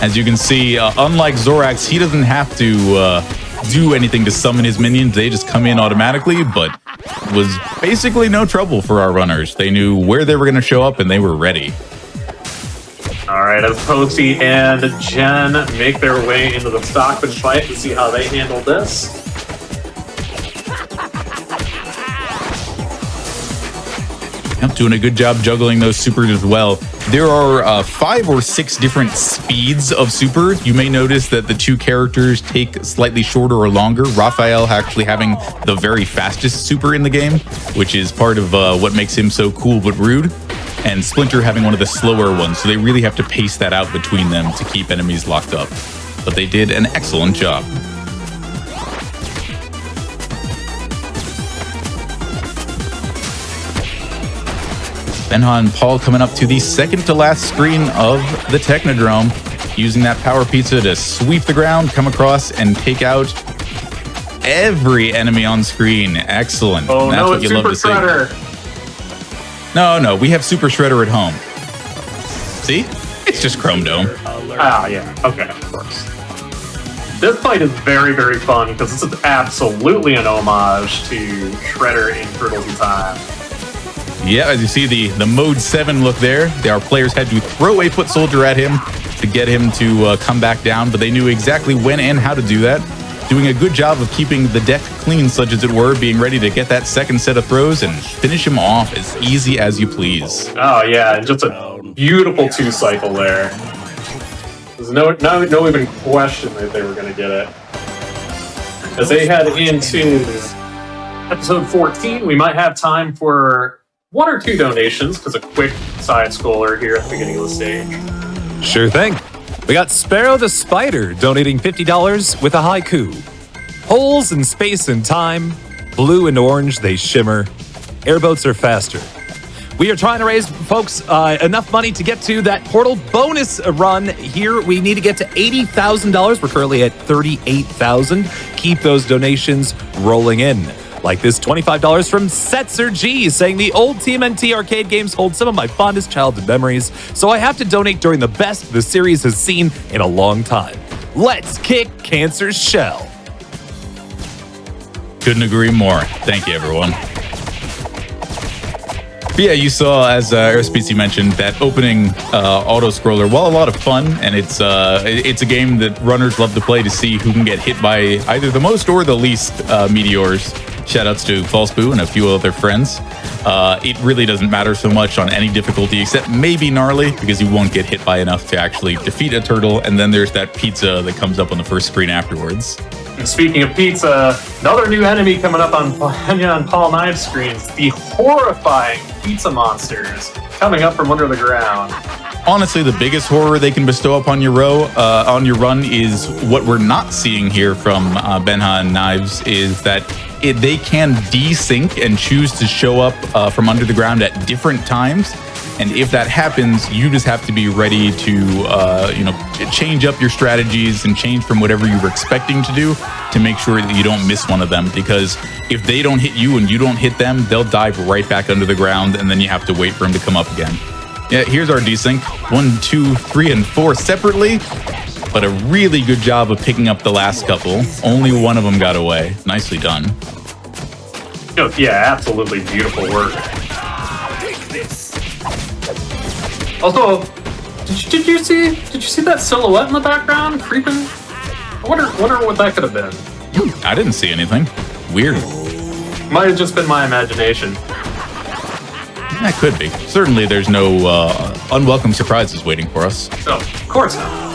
As you can see, unlike Zorax, he doesn't have to do anything to summon his minions. They just come in automatically, but was basically no trouble for our runners. They knew where they were going to show up and they were ready. All right, as Posey and Jen make their way into the Stockman fight to see how they handle this. Yep, doing a good job juggling those supers as well. There are 5 or 6 different speeds of super. You may notice that the 2 characters take slightly shorter or longer. Raphael actually having the very fastest super in the game, which is part of what makes him so cool but rude. And Splinter having one of the slower ones, so they really have to pace that out between them to keep enemies locked up. But they did an excellent job. Benja and Paul coming up to the second to last screen of the Technodrome, using that power pizza to sweep the ground, come across, and take out every enemy on screen. Excellent. Oh, that's no, what it's you Super love to Shredder. See. No, we have Super Shredder at home. See? It's just Chrome Dome. Ah, yeah. Okay, of course. This fight is very, very fun because this is absolutely an homage to Shredder in Turtles in Time. Yeah, as you see the Mode 7 look there, our players had to throw a foot soldier at him to get him to come back down, but they knew exactly when and how to do that. Doing a good job of keeping the deck clean, such as it were, being ready to get that second set of throws and finish him off as easy as you please. Oh, yeah, and just a beautiful 2-cycle there. There's no even question that they were going to get it. As they head into episode 14, we might have time for 1 or 2 donations, because a quick side-scroller here at the beginning of the stage. Sure thing. We got Sparrow the Spider donating $50 with a haiku. Holes in space and time, blue and orange they shimmer, airboats are faster. We are trying to raise, folks, enough money to get to that Portal bonus run here. We need to get to $80,000. We're currently at $38,000. Keep those donations rolling in. Like this $25 from Setzer G, saying the old TMNT arcade games hold some of my fondest childhood memories, so I have to donate during the best the series has seen in a long time. Let's kick Cancer's shell. Couldn't agree more. Thank you, everyone. But yeah, you saw, as Arispici mentioned, that opening auto-scroller, while a lot of fun, and it's a game that runners love to play to see who can get hit by either the most or the least meteors. Shoutouts to False Boo and a few other friends. It really doesn't matter so much on any difficulty, except maybe Gnarly, because you won't get hit by enough to actually defeat a turtle, and then there's that pizza that comes up on the first screen afterwards. And speaking of pizza, another new enemy coming up on Benja and Paul Knives screens, the horrifying pizza monsters coming up from under the ground. Honestly, the biggest horror they can bestow upon your run is what we're not seeing here from Benja and Knives, is that they can desync and choose to show up from under the ground at different times. And if that happens, you just have to be ready to change up your strategies and change from whatever you were expecting to do to make sure that you don't miss one of them. Because if they don't hit you and you don't hit them, they'll dive right back under the ground, and then you have to wait for them to come up again. Yeah, here's our desync. 1, 2, 3, and 4 separately, but a really good job of picking up the last couple. Only one of them got away. Nicely done. Oh, yeah, absolutely beautiful work. Also, did you see that silhouette in the background creeping? I wonder what that could have been. I didn't see anything. Weird. Might have just been my imagination. That could be. Certainly there's no unwelcome surprises waiting for us. Oh, of course not.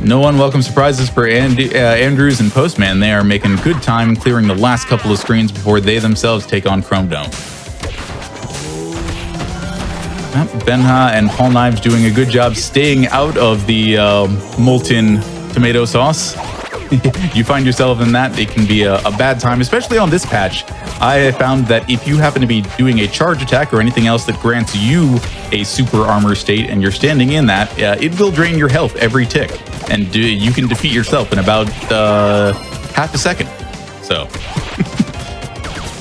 No unwelcome surprises for Andrews and Postman. They are making good time clearing the last couple of screens before they themselves take on Chrome Dome. Benja and Paul Knives doing a good job staying out of the molten tomato sauce. You find yourself in that, it can be a bad time, especially on this patch. I found that if you happen to be doing a charge attack or anything else that grants you a super armor state and you're standing in that, it will drain your health every tick. And you can defeat yourself in about half a second. So...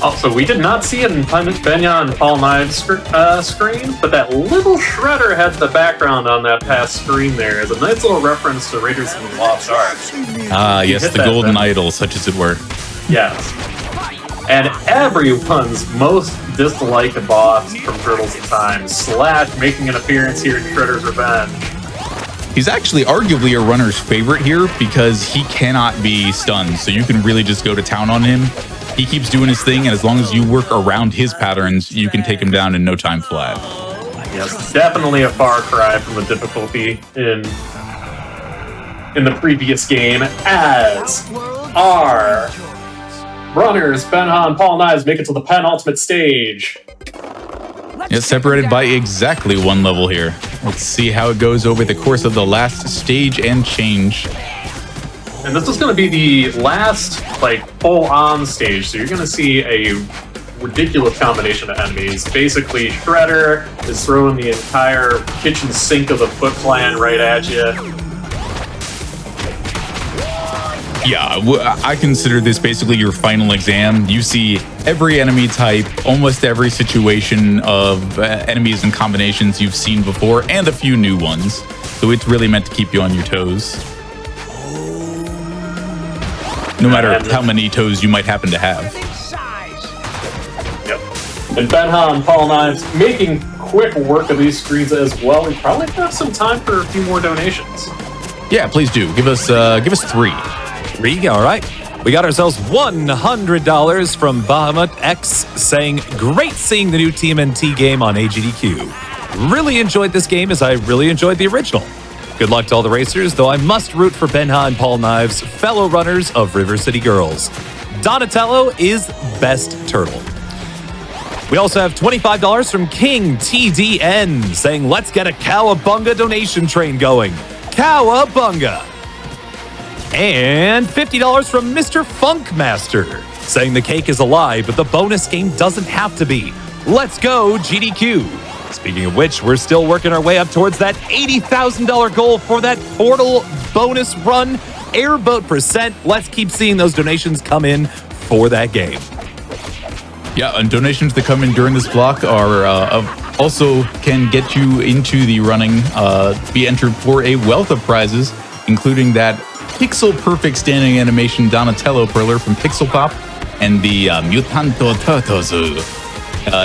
Also, we did not see it in Benja and Paul Knives screen, but that little shredder had the background on that past screen there as a nice little reference to Raiders of the Lost Ark. Ah, yes, the golden idol, such as it were. Yes. And everyone's most disliked boss from Turtles in Time, Slash, making an appearance here in Shredder's Revenge. He's actually arguably a runner's favorite here because he cannot be stunned, so you can really just go to town on him. He keeps doing his thing, and as long as you work around his patterns, you can take him down in no time flat. Yes, definitely a far cry from the difficulty in the previous game, as our runners, Benja and Paul Knives, make it to the penultimate stage. It's separated by exactly one level here. Let's see how it goes over the course of the last stage and change. And this is going to be the last, like, full-on stage, so you're going to see a ridiculous combination of enemies. Basically, Shredder is throwing the entire kitchen sink of the Foot Clan right at you. Yeah, I consider this basically your final exam. You see every enemy type, almost every situation of enemies and combinations you've seen before, and a few new ones. So it's really meant to keep you on your toes. No matter how many toes you might happen to have. Yep. And Benja and Paul Knives making quick work of these screens as well. We probably have some time for a few more donations. Yeah, please do. Give us 3. 3, all right. We got ourselves $100 from Bahamut X saying, great seeing the new TMNT game on AGDQ. Really enjoyed this game as I really enjoyed the original. Good luck to all the racers, though I must root for Benja and Paul Knives, fellow runners of River City Girls. Donatello is best turtle. We also have $25 from King TDN saying, let's get a Cowabunga donation train going. Cowabunga! And $50 from Mr. Funkmaster saying the cake is a lie, but the bonus game doesn't have to be. Let's go, GDQ. Speaking of which, we're still working our way up towards that $80,000 goal for that Portal bonus run, Airboat %. Let's keep seeing those donations come in for that game. Yeah, and donations that come in during this block are also can get you into the running, be entered for a wealth of prizes, including that pixel perfect standing animation Donatello Perler from Pixel Pop and the Mutanto Turtles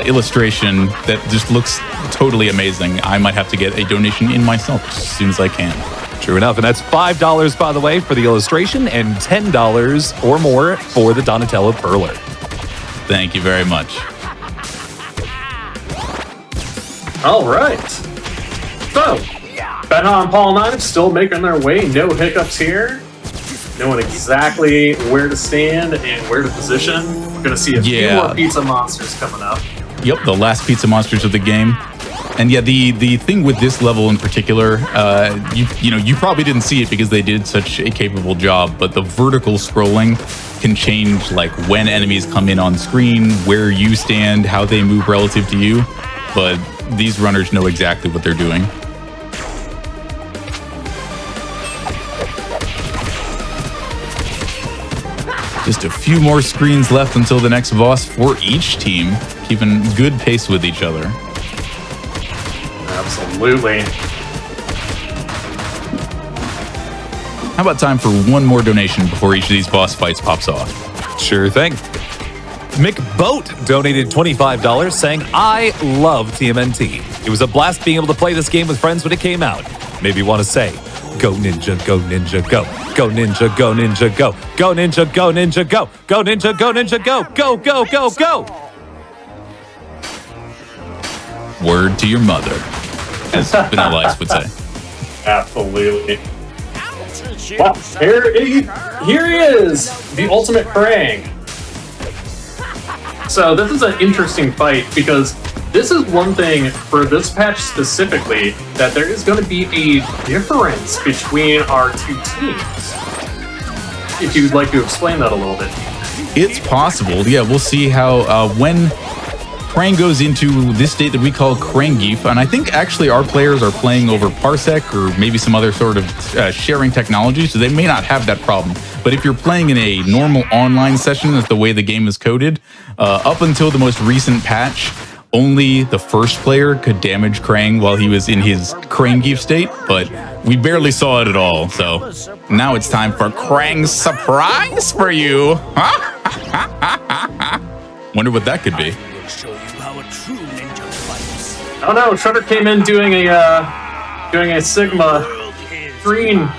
illustration that just looks totally amazing. I might have to get a donation in myself as soon as I can. True enough, and that's $5, by the way, for the illustration and $10 or more for the Donatello Perler. Thank you very much. All right. So, Benja and Paul Knives still making their way. No hiccups here. Knowing exactly where to stand and where to position. We're going to see a few more pizza monsters coming up. Yep, the last pizza monsters of the game. And yeah, the thing with this level in particular, you probably didn't see it because they did such a capable job, but the vertical scrolling can change like when enemies come in on screen, where you stand, how they move relative to you. But these runners know exactly what they're doing. Just a few more screens left until the next boss for each team, keeping good pace with each other. Absolutely. How about time for one more donation before each of these boss fights pops off? Sure thing. McBoat donated $25 saying, I love TMNT. It was a blast being able to play this game with friends when it came out. Maybe you want to say, go ninja, go ninja, go. Go ninja, go ninja, go. Go ninja, go ninja, go. Go ninja, go ninja, go. Go, go, go, go. Word to your mother, as Vanilla Ice would say. Absolutely. Well, here he is, the ultimate Krang. So this is an interesting fight because this is one thing for this patch specifically, that there is going to be a difference between our two teams. If you'd like to explain that a little bit. It's possible. Yeah, we'll see how when Krang goes into this state that we call 𝐂𝐎𝐍𝐍𝐄𝐎𝐓, and I think actually our players are playing over Parsec or maybe some other sort of sharing technology, so they may not have that problem. But if you're playing in a normal online session, that's the way the game is coded, up until the most recent patch, only the first player could damage Krang while he was in his 𝐂𝐎𝐍𝐍𝐄𝐎𝐓 state, but we barely saw it at all. So now it's time for Krang's surprise for you. Huh? Wonder what that could be. We'll show you how a true ninja fights. Oh no, Shredder came in doing a Sigma green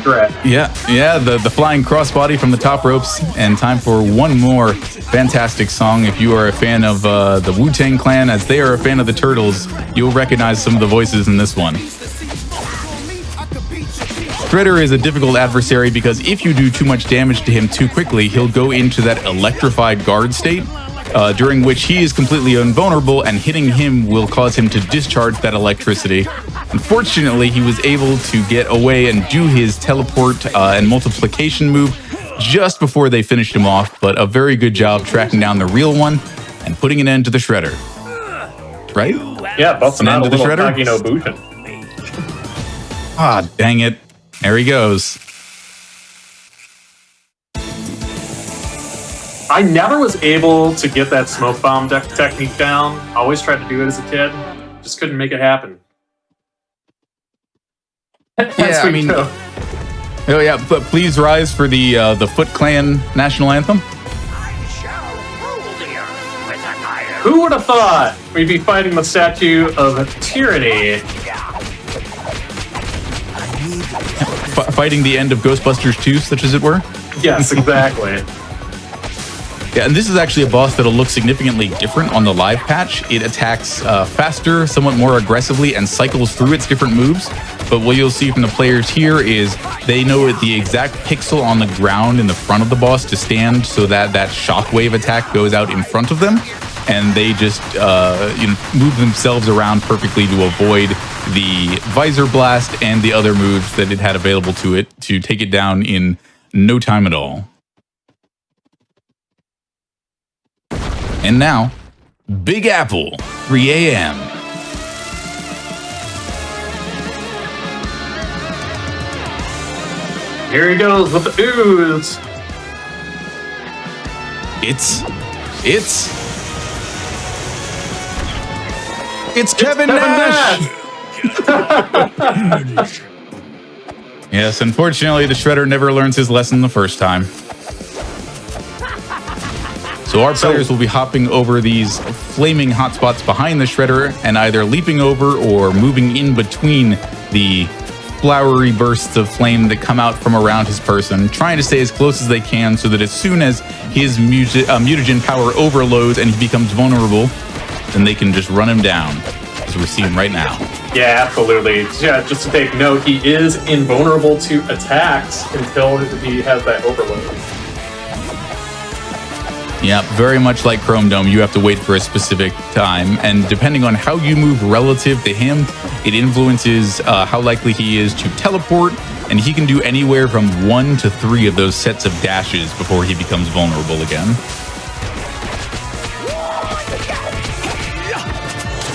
threat. Yeah, the flying crossbody from the top ropes, and time for one more fantastic song. If you are a fan of the Wu-Tang Clan, as they are a fan of the Turtles, you'll recognize some of the voices in this one. Shredder is a difficult adversary because if you do too much damage to him too quickly, he'll go into that electrified guard state, during which he is completely invulnerable, and hitting him will cause him to discharge that electricity. Unfortunately, he was able to get away and do his teleport and multiplication move just before they finished him off, but a very good job tracking down the real one and putting an end to the Shredder. Right? Yeah, busting out a little Kagi no Bushin. Ah, dang it. There he goes. I never was able to get that smoke bomb technique down. I always tried to do it as a kid. Just couldn't make it happen. Yeah, I mean, oh yeah, but please rise for the Foot Clan national anthem. Who would have thought we'd be fighting the statue of tyranny? Fighting the end of Ghostbusters 2, such as it were? Yes, exactly. Yeah, and this is actually a boss that'll look significantly different on the live patch. It attacks faster, somewhat more aggressively, and cycles through its different moves. But what you'll see from the players here is they know the exact pixel on the ground in the front of the boss to stand so that that shockwave attack goes out in front of them. And they just move themselves around perfectly to avoid the visor blast and the other moves that it had available to it to take it down in no time at all. And now, Big Apple, 3 a.m. Here he goes with the ooze. It's Kevin Nash! Yes, unfortunately, the Shredder never learns his lesson the first time. So our players will be hopping over these flaming hotspots behind the Shredder and either leaping over or moving in between the flowery bursts of flame that come out from around his person, trying to stay as close as they can so that as soon as his mutagen power overloads and he becomes vulnerable, then they can just run him down, as we're seeing right now. Yeah, absolutely. Yeah, just to take note, he is invulnerable to attacks until he has that overload. Yeah, very much like Chrome Dome, you have to wait for a specific time, and depending on how you move relative to him, it influences how likely he is to teleport, and he can do anywhere from 1 to 3 of those sets of dashes before he becomes vulnerable again.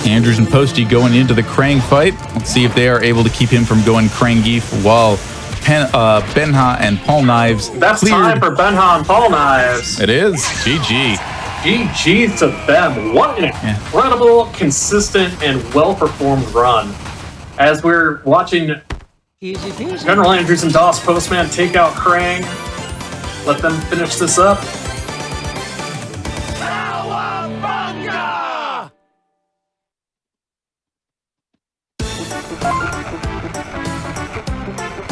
Andrews and Posty going into the Krang fight. Let's see if they are able to keep him from going Krang-geef while Benja and Paul Knives That's cleared. time for Benja and Paul Knives. It is. GG. GG to them. What an incredible, consistent, and well-performed run. As we're watching GeneralAndrews and Dospostmann take out Krang, let them finish this up.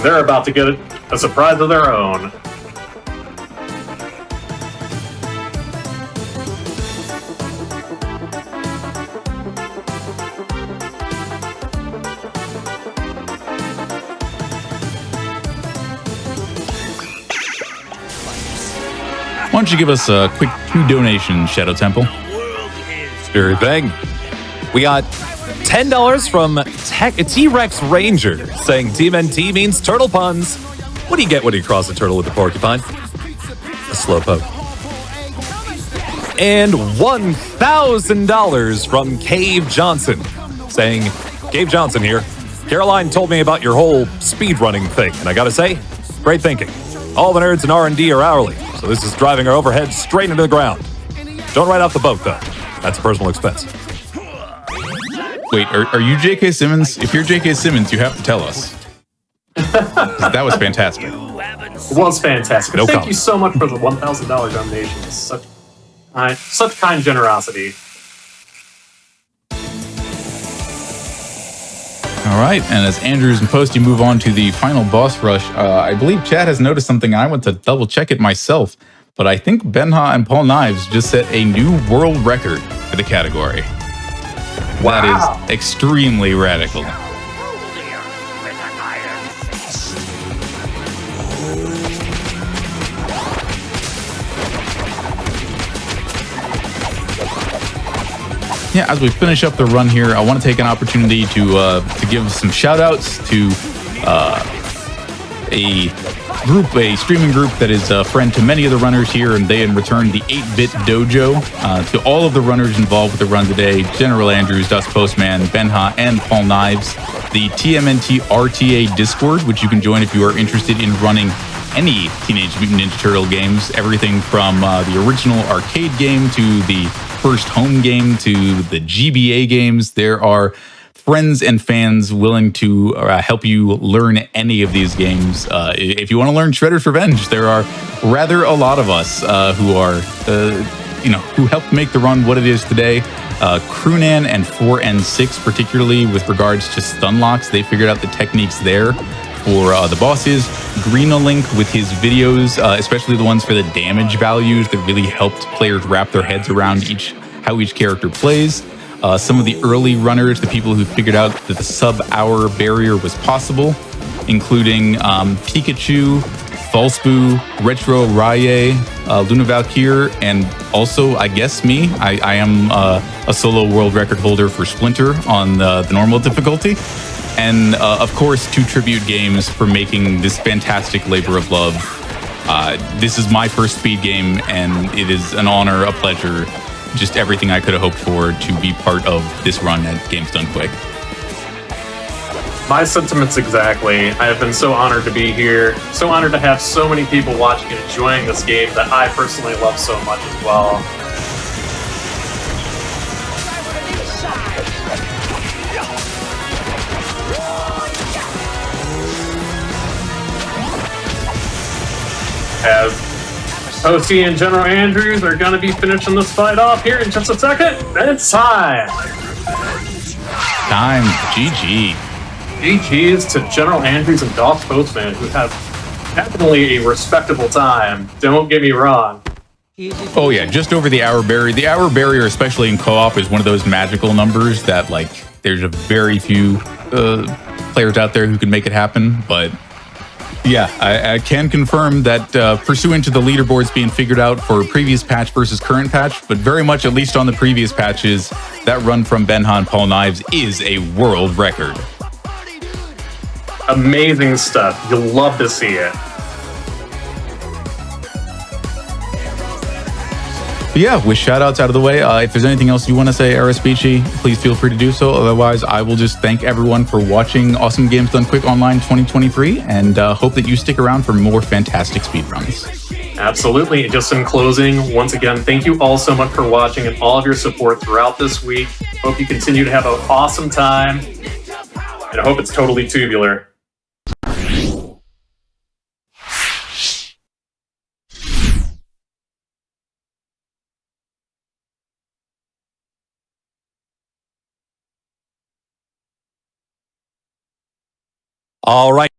They're about to get a surprise of their own. Why don't you give us a quick 2 donations, Shadow Temple? Sure thing. We got $10 from T-Rex Ranger saying TMNT means turtle puns. What do you get when you cross a turtle with a porcupine? A slowpoke. And $1,000 from Cave Johnson saying, Cave Johnson here. Caroline told me about your whole speedrunning thing, and I gotta say, great thinking. All the nerds in R&D are hourly, so this is driving our overhead straight into the ground. Don't write off the boat, though. That's a personal expense. Wait, are you J.K. Simmons? If you're J.K. Simmons, you have to tell us. That was fantastic. It was fantastic. No Thank comment. you so much for the $1,000 donation. It's such kind generosity. All right, and as Andrews and Posty move on to the final boss rush, I believe Chad has noticed something. I went to double check it myself, but I think Benja and 𝐂𝐿𝐿𝐿𝐿 just set a new world record for the category. Wow. That is extremely radical. Yeah, as we finish up the run here, I want to take an opportunity to give some shout outs to a streaming group that is a friend to many of the runners here, and they in return the 8-Bit Dojo. To all of the runners involved with the run today, GeneralAndrews, Dospostmann, Benja, and 𝐂𝐿𝐿𝐿𝐿, the TMNT RTA Discord, which you can join if you are interested in running any Teenage Mutant Ninja Turtle games, everything from the original arcade game to the first home game to the GBA games. There are friends and fans willing to help you learn any of these games. If you want to learn Shredder's Revenge, there are rather a lot of us who are, who helped make the run what it is today. Crewnan and 4N6, particularly with regards to stun locks, they figured out the techniques there for the bosses. GreenoLink with his videos, especially the ones for the damage values that really helped players wrap their heads around how each character plays. Some of the early runners, the people who figured out that the sub-hour barrier was possible, including Pikachu, Falsbu, Retro Raye, Luna Valkyr, and also, I guess, me. I am a solo world record holder for Splinter on the normal difficulty. And of course, 2 tribute games for making this fantastic labor of love. This is my first speed game, and it is an honor, a pleasure, just everything I could have hoped for to be part of this run at Games Done Quick. My sentiments exactly. I have been so honored to be here, so honored to have so many people watching and enjoying this game that I personally love so much as well. As Posty and GeneralAndrews are going to be finishing this fight off here in just a second, then it's time. GG. GG's to GeneralAndrews and Dospostmann, who have definitely a respectable time. Don't get me wrong. Oh yeah, just over the hour barrier. The hour barrier, especially in co-op, is one of those magical numbers that, like, there's a very few players out there who can make it happen, but yeah, I can confirm that pursuant to the leaderboards being figured out for previous patch versus current patch, but very much, at least on the previous patches, that run from Benja and 𝐂𝐿𝐿𝐿𝐿 is a world record. Amazing stuff. You'll love to see it. But yeah, with shout-outs out of the way, if there's anything else you want to say, Arispici, please feel free to do so. Otherwise, I will just thank everyone for watching Awesome Games Done Quick Online 2023, and hope that you stick around for more fantastic speedruns. Absolutely. Just in closing, once again, thank you all so much for watching and all of your support throughout this week. Hope you continue to have an awesome time, and I hope it's totally tubular. All right.